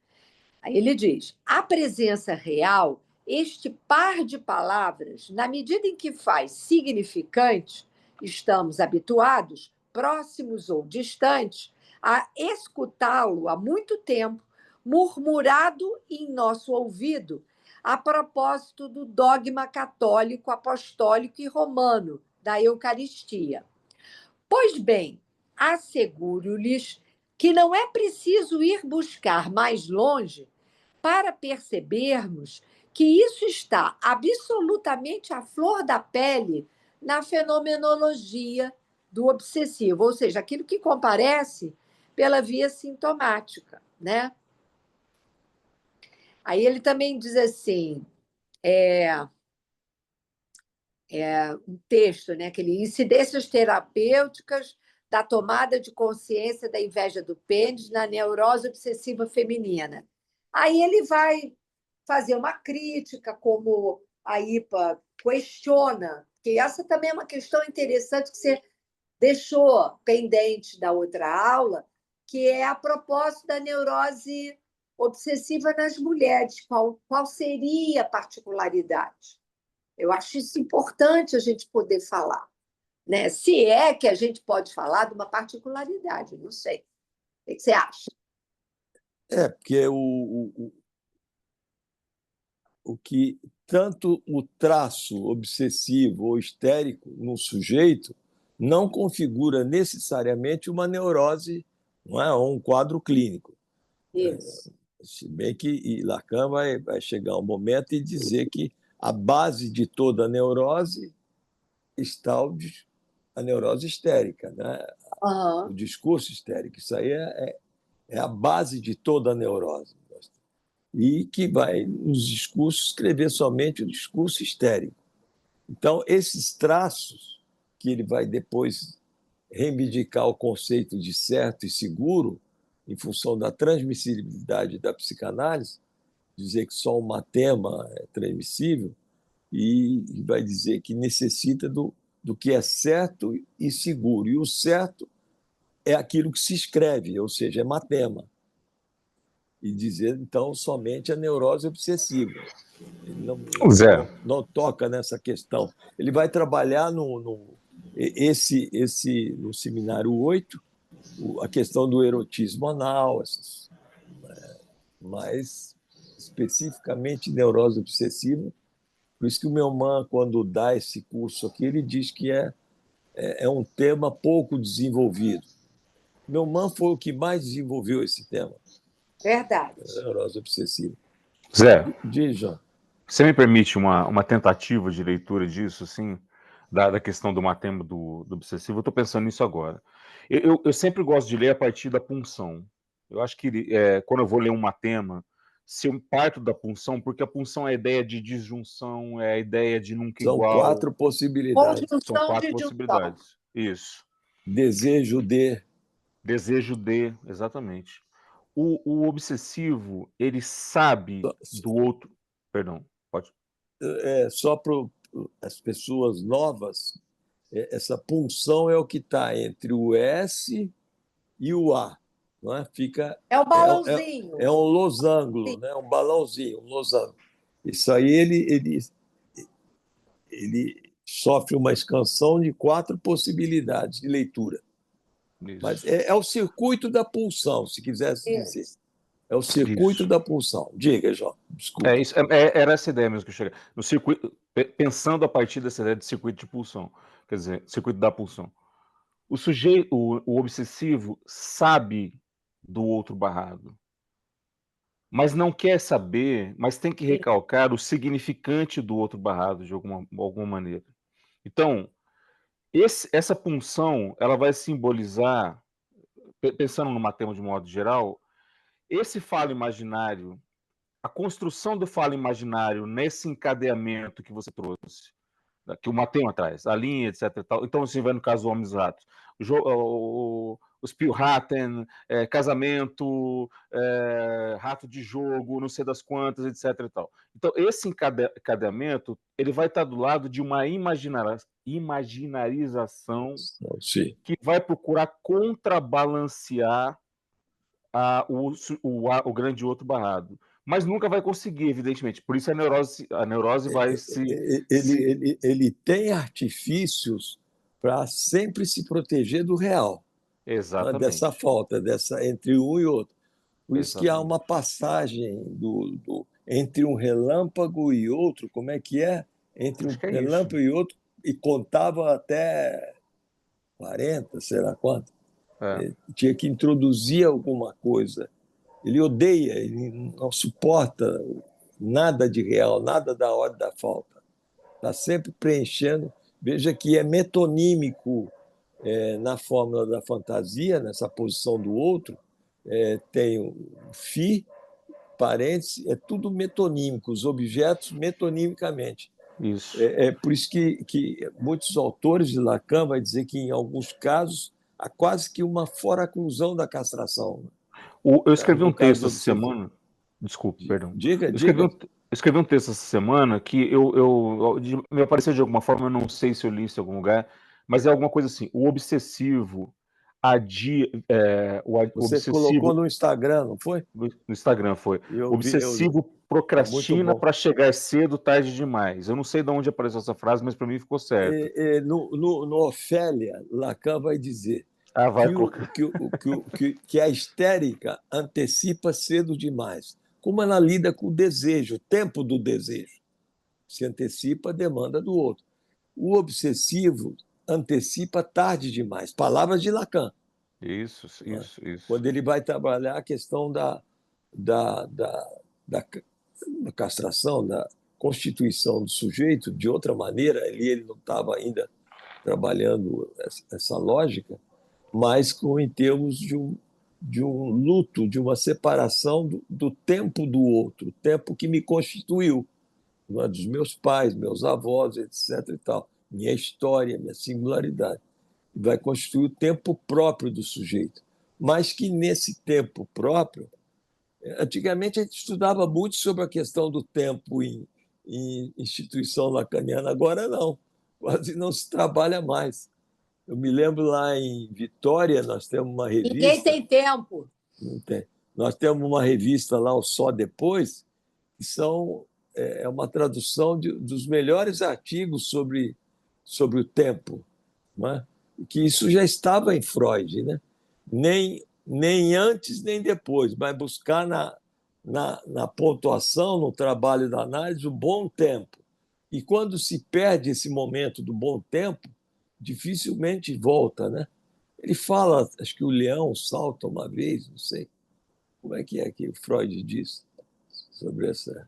Aí ele diz: a presença real, este par de palavras, na medida em que faz significante, estamos habituados, próximos ou distantes, a escutá-lo há muito tempo, murmurado em nosso ouvido, a propósito do dogma católico, apostólico e romano da Eucaristia. Pois bem, asseguro-lhes que não é preciso ir buscar mais longe para percebermos que isso está absolutamente à flor da pele na fenomenologia do obsessivo, ou seja, aquilo que comparece pela via sintomática, né? Aí ele também diz assim, um texto, né, que ele, incidências terapêuticas da tomada de consciência da inveja do pênis na neurose obsessiva feminina. Aí ele vai fazer uma crítica, como a IPA questiona, que essa também é uma questão interessante que você deixou pendente da outra aula, que é a propósito da neurose obsessiva nas mulheres. Qual seria a particularidade? Eu acho isso importante a gente poder falar, né? Se é que a gente pode falar de uma particularidade, não sei. O que você acha?
Porque o que tanto o traço obsessivo ou histérico no sujeito não configura necessariamente uma neurose, não é, ou um quadro clínico.
Isso.
Se bem que Lacan vai chegar um momento e dizer que a base de toda a neurose está a neurose histérica, né? O discurso histérico. Isso aí é a base de toda a neurose. E que vai, nos discursos, escrever somente o discurso histérico. Então, esses traços, que ele vai depois reivindicar o conceito de certo e seguro, em função da transmissibilidade da psicanálise, dizer que só uma tema é transmissível, e vai dizer que necessita do que é certo e seguro. E o certo é aquilo que se escreve, ou seja, é matema. E dizer, então, somente a neurose obsessiva. Ele não toca nessa questão. Ele vai trabalhar no seminário 8 a questão do erotismo anal, mas especificamente neurose obsessiva. Por isso que o Melman, quando dá esse curso aqui, ele diz que é um tema pouco desenvolvido. Melman foi o que mais desenvolveu esse tema.
Verdade.
Neurose obsessiva.
Zé,
Diz, João.
você me permite uma tentativa de leitura disso, assim, da questão do matema do obsessivo? Eu estou pensando nisso agora. Eu sempre gosto de ler a partir da punção. Eu acho que quando eu vou ler um matema, se eu parto da punção, porque a punção é a ideia de disjunção, é a ideia de nunca
São
igual.
4 possibilidades.
São 4 possibilidades. Isso.
Desejo de.
Desejo de, exatamente. O obsessivo, ele sabe do outro. Perdão, pode.
Só para as pessoas novas, essa punção é o que está entre o S e o A. Não é?
É um balãozinho.
É um losango, né? Um balãozinho, um losango. Isso aí ele sofre uma expansão de 4 possibilidades de leitura.
Isso.
Mas é o circuito da pulsão, se quisesse dizer. É o circuito da pulsão. Diga, João, desculpa.
Era essa ideia mesmo que eu cheguei. No circuito, pensando a partir dessa ideia de circuito de pulsão, quer dizer, circuito da pulsão. O sujeito, o obsessivo, sabe do outro barrado, mas não quer saber, mas tem que recalcar o significante do outro barrado de alguma maneira. Então, essa punção, ela vai simbolizar, pensando no matema de modo geral, esse falo imaginário, a construção do falo imaginário nesse encadeamento que você trouxe, que o matema traz, a linha, etc. E tal. Então, assim, vai no caso do Homens e Ratos. Os Spielraten, casamento, rato de jogo, não sei das quantas, etc. E tal. Então, esse encadeamento ele vai estar do lado de uma imaginarização que vai procurar contrabalancear o grande outro barrado. Mas nunca vai conseguir, evidentemente. Por isso a neurose vai se...
Ele tem artifícios para sempre se proteger do real.
Exatamente.
Dessa falta, entre um e outro. Por isso
Exatamente.
que há uma passagem entre um relâmpago e outro, como é que é? Entre um relâmpago e outro, e contava até 40, sei lá quanto. Tinha que introduzir alguma coisa. Ele odeia, ele não suporta nada de real, nada da ordem da falta. Está sempre preenchendo. Veja que é metonímico na fórmula da fantasia, nessa posição do outro, tem o fi, parênteses, é tudo metonímico, os objetos metonimicamente.
Isso.
Por isso que muitos autores de Lacan vai dizer que, em alguns casos, há quase que uma foraclusão da castração.
Eu escrevi um
No caso
texto
do
essa
obsessivo.
semana. Desculpe, perdão.
Diga,
Eu escrevi
diga.
escrevi um texto essa semana que me apareceu de alguma forma, eu não sei se eu li isso em algum lugar, mas é alguma coisa assim. O obsessivo adia. O
Você colocou
obsessivo.
no Instagram, não foi?
No Instagram foi.
Eu
O
vi,
obsessivo
é muito
procrastina
bom.
para chegar cedo, tarde demais. Eu não sei de onde apareceu essa frase, mas para mim ficou certo.
No Ofélia, Lacan vai dizer
Vai colocar.
que a histérica antecipa cedo demais. Como ela lida com o desejo, o tempo do desejo. Se antecipa a demanda do outro. O obsessivo antecipa tarde demais. Palavras de Lacan.
Isso.
Quando ele vai trabalhar a questão da, da castração, da constituição do sujeito de outra maneira, ele não estava ainda trabalhando essa lógica, mas em termos de um luto, de uma separação do tempo do outro, o tempo que me constituiu, não é? Dos meus pais, meus avós, etc. E tal. Minha história, minha singularidade. Vai constituir o tempo próprio do sujeito. Mas que nesse tempo próprio, antigamente a gente estudava muito sobre a questão do tempo em instituição lacaniana, agora não, quase não se trabalha mais. Eu me lembro lá em Vitória, nós temos uma revista.
Ninguém tem tempo.
Não tem. Nós temos uma revista lá, o Só Depois, que é uma tradução dos melhores artigos sobre o tempo, não é? Que isso já estava em Freud, né? Nem antes nem depois, mas buscar na pontuação, no trabalho da análise, o bom tempo. E quando se perde esse momento do bom tempo, dificilmente volta, né? Ele fala, acho que o leão salta uma vez, não sei. Como é que o Freud diz sobre essa?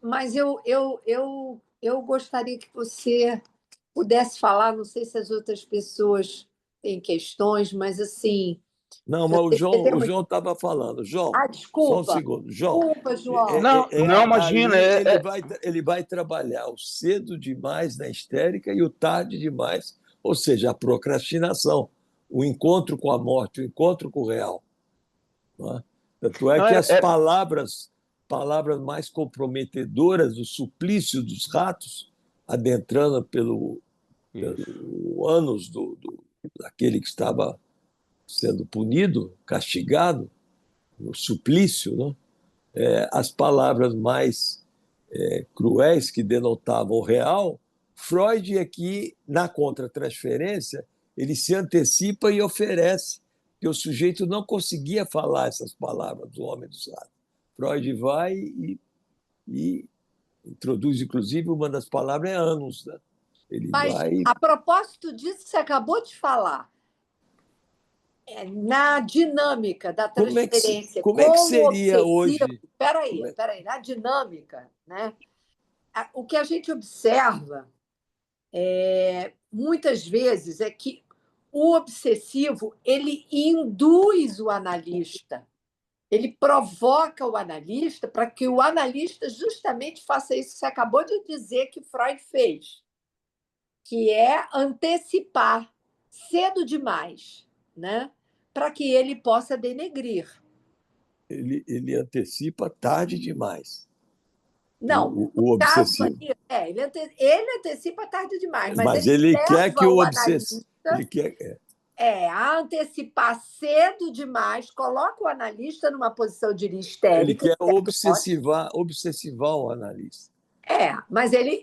Mas eu gostaria que você pudesse falar, não sei se as outras pessoas têm questões, mas assim.
Não, mas o João estava falando. João, só um
Desculpa.
segundo. João,
Desculpa, João.
Não, imagina.
Ali ele vai trabalhar o cedo demais na histérica e o tarde demais, ou seja, a procrastinação, o encontro com a morte, o encontro com o real. Não é? Tanto é que as palavras mais comprometedoras do suplício dos ratos, adentrando pelo ânus daquele que estava sendo punido, castigado, no suplício, né? As palavras mais cruéis que denotavam o real, Freud aqui, na contratransferência, ele se antecipa e oferece, que o sujeito não conseguia falar essas palavras do homem dos ratos. Freud vai e introduz, inclusive, uma das palavras é ânus, né?
Mas, a propósito disso que você acabou de falar, na dinâmica da transferência,
como é que seria hoje?
Espera aí, na dinâmica, né? O que a gente observa muitas vezes é que o obsessivo ele induz o analista, ele provoca o analista para que o analista justamente faça isso que você acabou de dizer que Freud fez, que é antecipar cedo demais, né? Para que ele possa denegrir.
Ele antecipa tarde demais.
Não,
o obsessivo.
Ele antecipa tarde demais,
mas ele quer que o
obsessivo a antecipar cedo demais, coloca o analista numa posição de histérica.
Ele quer obsessivar o analista.
Mas ele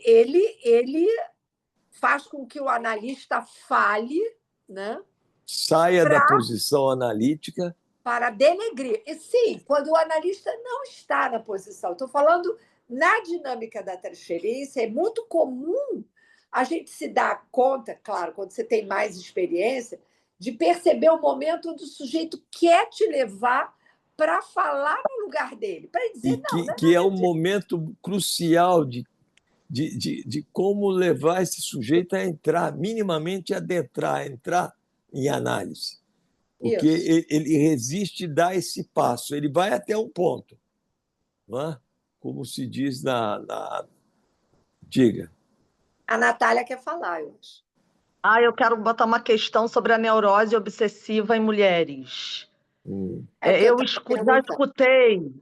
faz com que o analista fale, né?
Saia da posição analítica.
Para denegrir. E sim, quando o analista não está na posição. Estou falando na dinâmica da transferência, é muito comum a gente se dar conta, claro, quando você tem mais experiência, de perceber o momento onde o sujeito quer te levar para falar no lugar dele, para dizer
que é um momento crucial de como levar esse sujeito a entrar, minimamente adentrar, entrar em análise. Porque ele resiste a dar esse passo, ele vai até um ponto. Não é? Como se diz Diga.
A Natália quer falar, eu acho.
Eu quero botar uma questão sobre a neurose obsessiva em mulheres.
É o que eu
Eu
estava
já
perguntando.
escutei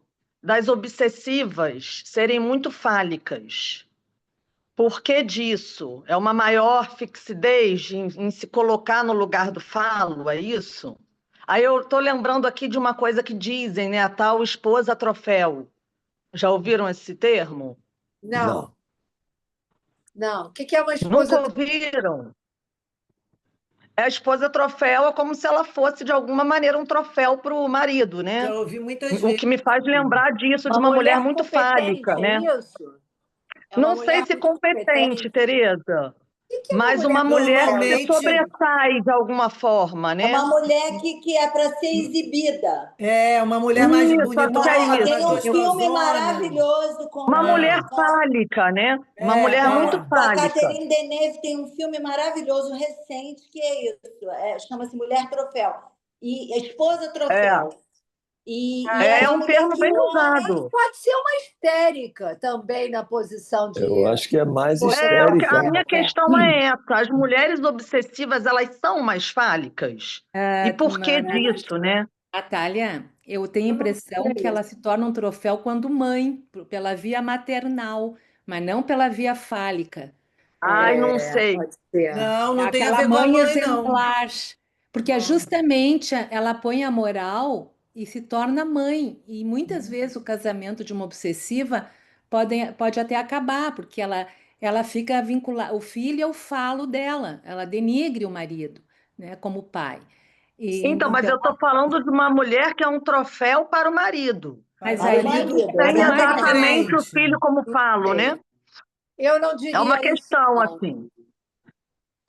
das obsessivas serem muito fálicas. Por que disso? É uma maior fixidez em se colocar no lugar do falo, é isso? Aí eu estou lembrando aqui de uma coisa que dizem, né? A tal esposa troféu. Já ouviram esse termo?
Não, não. O que é uma
Nunca
esposa?
ouviram? A esposa troféu é como se ela fosse, de alguma maneira, um troféu para o marido, né?
Já ouvi muitas
O que
vezes.
me faz lembrar disso, de
Uma
uma mulher
mulher
muito
competente,
fálica, né?
é isso? É uma
Não sei
mulher
se
muito
competente,
competente.
Tereza,
O que é uma
mas
mulher
uma mulher que se
Normalmente,
sobressai de alguma forma,
É uma
né?
mulher que é para ser exibida.
é uma mulher mais
Isso, acho que é
bonitona,
Tem
mais
isso.
um filme
gostosona.
maravilhoso
Uma mulher
É,
fálica, né? Uma mulher muito
é.
com a
fálica.
Catherine Deneuve, tem um filme maravilhoso recente que é isso. Chama-se Mulher Troféu. E Esposa
É,
Troféu. E é
é
uma
um
mulher
termo
que
bem
o homem.
usado.
Pode ser uma histérica também na posição de
Eu acho que é mais
esposa
histérica.
A
troféu.
minha questão é essa: as mulheres obsessivas, elas são mais fálicas? E por que disso, né?
Natália, eu tenho a
Eu não
impressão que
sei.
ela se torna um troféu quando mãe, pela via maternal, mas não pela via fálica.
Ai, não sei.
Pode ser.
Não,
É
não tem a
aquela
ver com a
mãe
mãe, não.
exemplar, porque é
Não.
justamente ela põe a moral e se torna mãe. E muitas vezes o casamento de uma obsessiva pode até acabar, porque ela fica vinculada, o filho é o falo dela, ela denigre o marido, né, como pai.
Então, mas
Então,
eu estou falando de uma mulher que é um troféu para o marido.
Para
mas
o
Para o
aí
marido,
marido,
Tem
exatamente.
exatamente o
exatamente.
filho como falo, né?
Eu não
É uma
diria isso,
questão
não.
assim.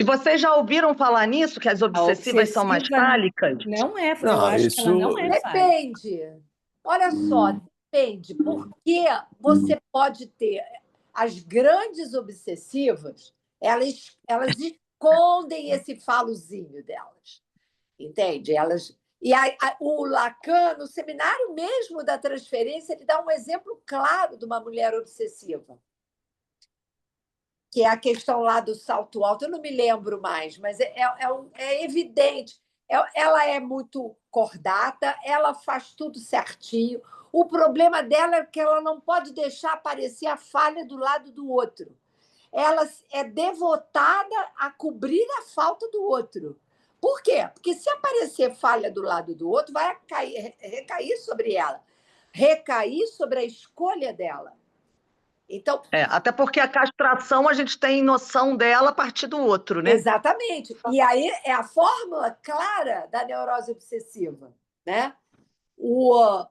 E vocês já ouviram falar nisso, que as
a
obsessivas são mais
obsessiva
fálicas?
não é, eu
Não,
acho que ela não
isso.
é falha.
Depende. Olha só, depende. Porque você pode ter as grandes obsessivas, elas escondem esse falozinho delas. Entende? O Lacan, no seminário mesmo da transferência, ele dá um exemplo claro de uma mulher obsessiva, que é a questão lá do salto alto. Eu não me lembro mais, mas é evidente. Ela é muito cordata, ela faz tudo certinho. O problema dela é que ela não pode deixar aparecer a falha do lado do outro. Ela é devotada a cobrir a falta do outro. Por quê? Porque se aparecer falha do lado do outro, vai recair sobre ela, recair sobre a escolha dela. Então,
Até porque a castração a gente tem noção dela a partir do outro, né?
exatamente. E aí é a fórmula clara da neurose obsessiva, né? O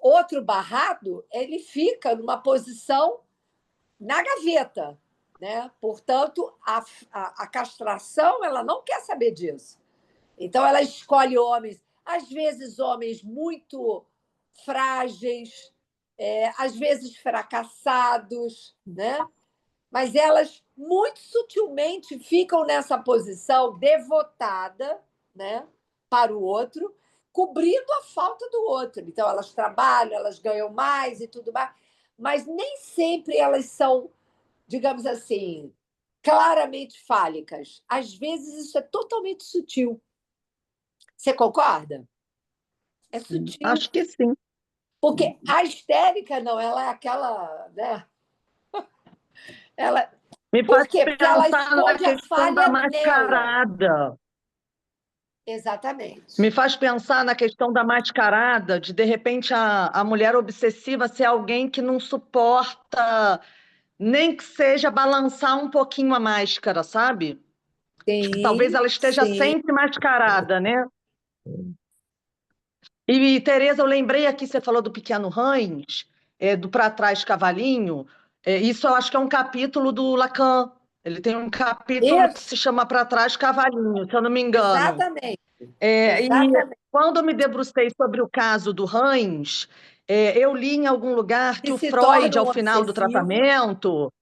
outro barrado, ele fica numa posição na gaveta, né? Portanto, a castração, ela não quer saber disso. Então, ela escolhe homens, às vezes homens muito frágeis, às vezes fracassados, né? Mas elas muito sutilmente ficam nessa posição devotada, né, para o outro, cobrindo a falta do outro. Então, elas trabalham, elas ganham mais e tudo mais, mas nem sempre elas são, digamos assim, claramente fálicas. Às vezes, isso é totalmente sutil. Você concorda? É sutil.
Acho que sim.
Porque a histérica, não, ela é aquela, né? Ela,
Me
por
faz
quê? Porque ela
pensar na
esconde a
questão da
falha nela.
mascarada.
Exatamente.
Me faz pensar na questão da mascarada, de repente a mulher obsessiva ser alguém que não suporta nem que seja balançar um pouquinho a máscara, sabe? Talvez
Sim,
ela esteja
sim.
sempre mascarada, né? E, Tereza, eu lembrei aqui, você falou do Pequeno Rãs, do Pra Trás Cavalinho. Isso eu acho que é um capítulo do Lacan. Ele tem um capítulo que
Isso,
se chama Pra Trás Cavalinho, se eu não me engano.
exatamente.
E
Exatamente.
quando eu me debrucei sobre o caso do Rãs, eu li em algum lugar que
E
o
se
Freud,
torna
ao
um
final do
obsessivo.
tratamento,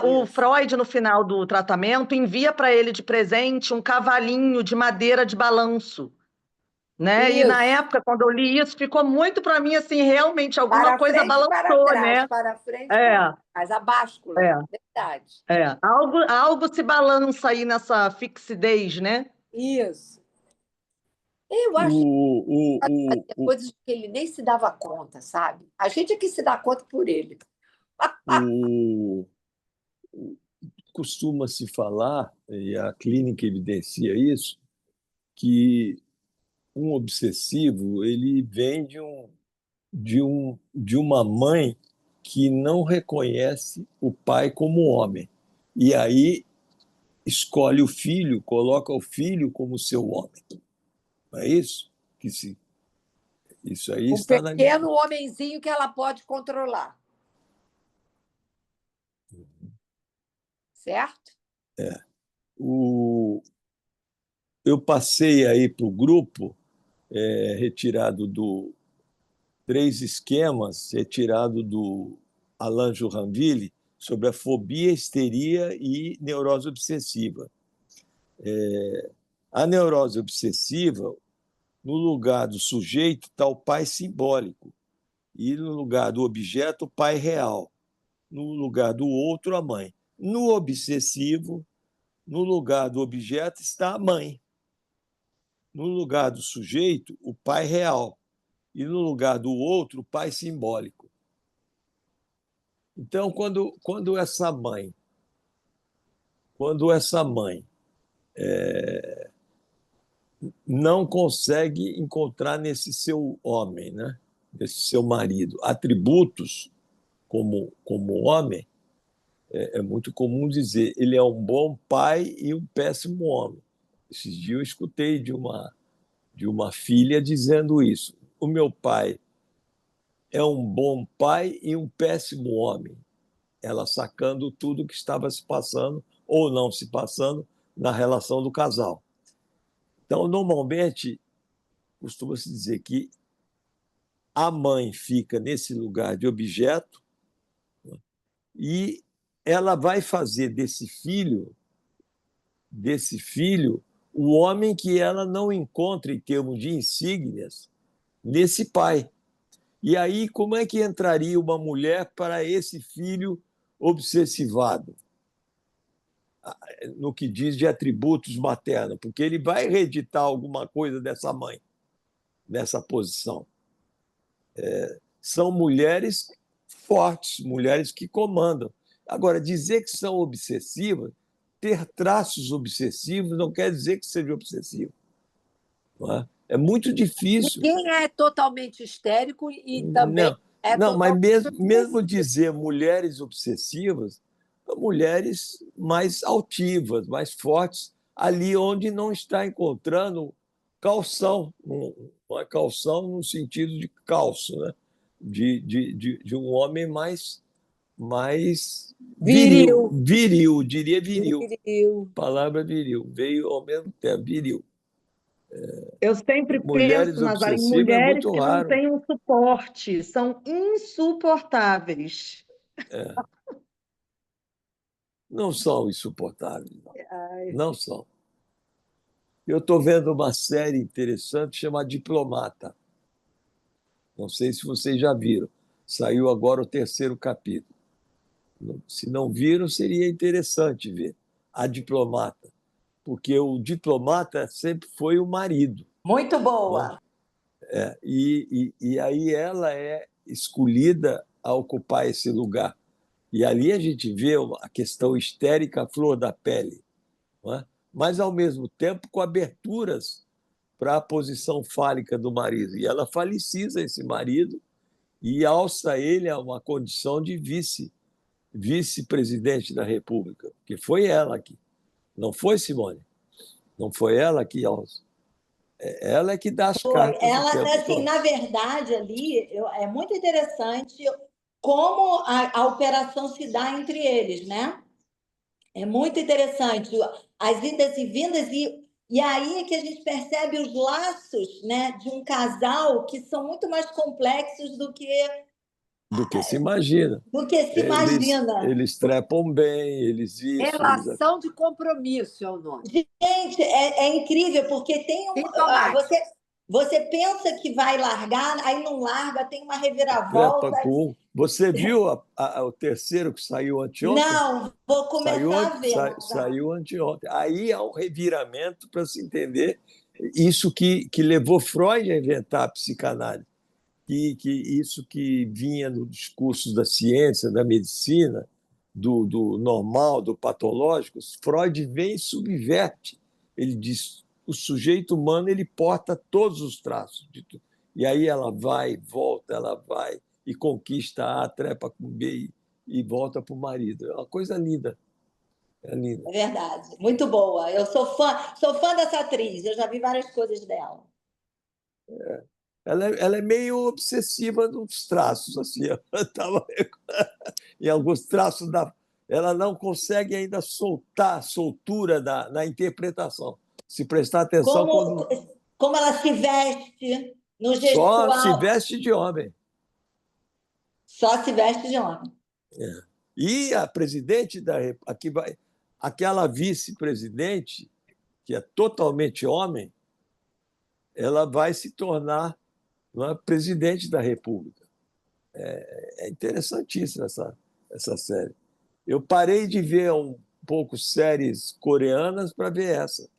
o
Isso.
Freud, no final do tratamento, envia para ele de presente um cavalinho de madeira de balanço. né? E na
Isso.
época, quando eu li isso, ficou muito para mim assim, realmente alguma
Para
coisa
frente e para
balançou,
trás,
né?
para frente e
É,
para trás. A báscula,
é,
verdade.
algo se balança aí nessa fixidez, né?
Isso. Eu acho que é coisas que ele nem se dava conta, sabe? A gente é que se dá conta por ele.
o, costuma-se falar, e a clínica evidencia isso, que um obsessivo ele vem de uma mãe que não reconhece o pai como homem. E aí escolhe o filho, coloca o filho como seu homem. Não é isso? Isso aí
Um
está na
pequeno homenzinho que ela pode controlar. Certo?
Eu passei aí para o grupo, retirado do três esquemas, retirado do Alain Joinville, sobre a fobia, histeria e neurose obsessiva. A neurose obsessiva, no lugar do sujeito está o pai simbólico, e no lugar do objeto, o pai real. No lugar do outro, a mãe. No obsessivo, no lugar do objeto está a mãe. No lugar do sujeito, o pai real. E no lugar do outro, o pai simbólico. Então, quando essa mãe não consegue encontrar nesse seu homem, né? Nesse seu marido, atributos como homem, é muito comum dizer ele é um bom pai e um péssimo homem. Esses dias eu escutei de uma filha dizendo isso. O meu pai é um bom pai e um péssimo homem. Ela sacando tudo que estava se passando ou não se passando na relação do casal. Então, normalmente, costuma-se dizer que a mãe fica nesse lugar de objeto e ela vai fazer desse filho o homem que ela não encontra em termos de insígnias nesse pai. E aí, como é que entraria uma mulher para esse filho obsessivado? No que diz de atributos maternos, porque ele vai reeditar alguma coisa dessa mãe, nessa posição. São mulheres fortes, mulheres que comandam. Agora, dizer que são obsessivas, ter traços obsessivos, não quer dizer que seja obsessivo. Não é? É muito difícil.
Ninguém é totalmente histérico e também
Não,
é
não, mas
totalmente
mesmo dizer mulheres obsessivas, são mulheres mais altivas, mais fortes, ali onde não está encontrando calção, não é calção no sentido de calço, né? De um homem mais viril, diria viril.
viril.
Palavra viril, veio ao mesmo tempo, viril.
Eu sempre
Mulheres
penso, Nazaré, em
obsessivas é
mulheres
muito
que não
raro.
têm um suporte, são insuportáveis.
Não são insuportáveis, não. Não são. Eu estou vendo uma série interessante chamada Diplomata. Não sei se vocês já viram. Saiu agora o terceiro capítulo. Se não viram, seria interessante ver A Diplomata, porque o diplomata sempre foi o marido.
Muito
Né?
boa.
E aí ela é escolhida a ocupar esse lugar. E ali a gente vê a questão histérica à flor da pele, não é? Mas, ao mesmo tempo, com aberturas para a posição fálica do marido. E ela falicisa esse marido e alça ele a uma condição de vice-presidente da República, que foi ela que, não foi Simone, não foi ela que alça. Ela é que dá as
Foi.
cartas o
Ela,
tempo
assim,
todo.
na verdade, ali é muito interessante como a operação se dá entre eles, né? É muito interessante as idas e vindas, e aí é que a gente percebe os laços, né, de um casal que são muito mais complexos
Do que se imagina.
do que se imagina.
Eles trepam bem, eles isso, eles...
Relação de compromisso é o nome.
Gente, é incrível, porque tem um.
Sintomático.
Você, Você pensa que vai largar, aí não larga, tem uma
Trepa
reviravolta.
com um. Você viu o terceiro que saiu anteontem?
Não, vou começar a ver.
Saiu anteontem. Aí há um reviramento para se entender isso que levou Freud a inventar a psicanálise. Que isso que vinha no discurso da ciência, da medicina, do normal, do patológico, Freud vem e subverte. Ele diz: o sujeito humano ele porta todos os traços de tudo. E aí ela vai, volta, ela vai e conquista A, trepa com B e volta para o marido. É uma coisa linda. É linda.
É verdade, muito boa. Eu sou fã dessa atriz, eu já vi várias coisas dela.
Ela é meio obsessiva nos traços, assim. Ela tava em alguns traços ela não consegue ainda soltar a soltura na interpretação. Se prestar atenção
Como ela se veste no
só se
gestual.
veste de homem.
Só se veste de homem.
É. E a presidente aquela vice-presidente, que é totalmente homem, ela vai se tornar presidente da República. É interessantíssima essa série. Eu parei de ver um pouco séries coreanas para ver essa.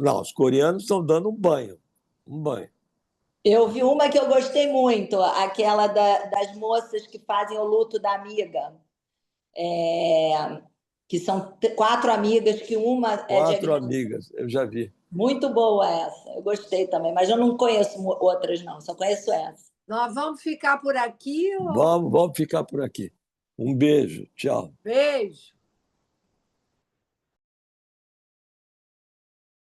Não, os coreanos estão dando um banho.
Eu vi uma que eu gostei muito, aquela das moças que fazem o luto da amiga. Que são 4 amigas, que uma é
4 amigas, eu já vi.
Muito boa essa, eu gostei também, mas eu não conheço outras, não, só conheço essa.
Nós vamos ficar por aqui?
Vamos ficar por aqui. Um beijo, tchau.
Beijo.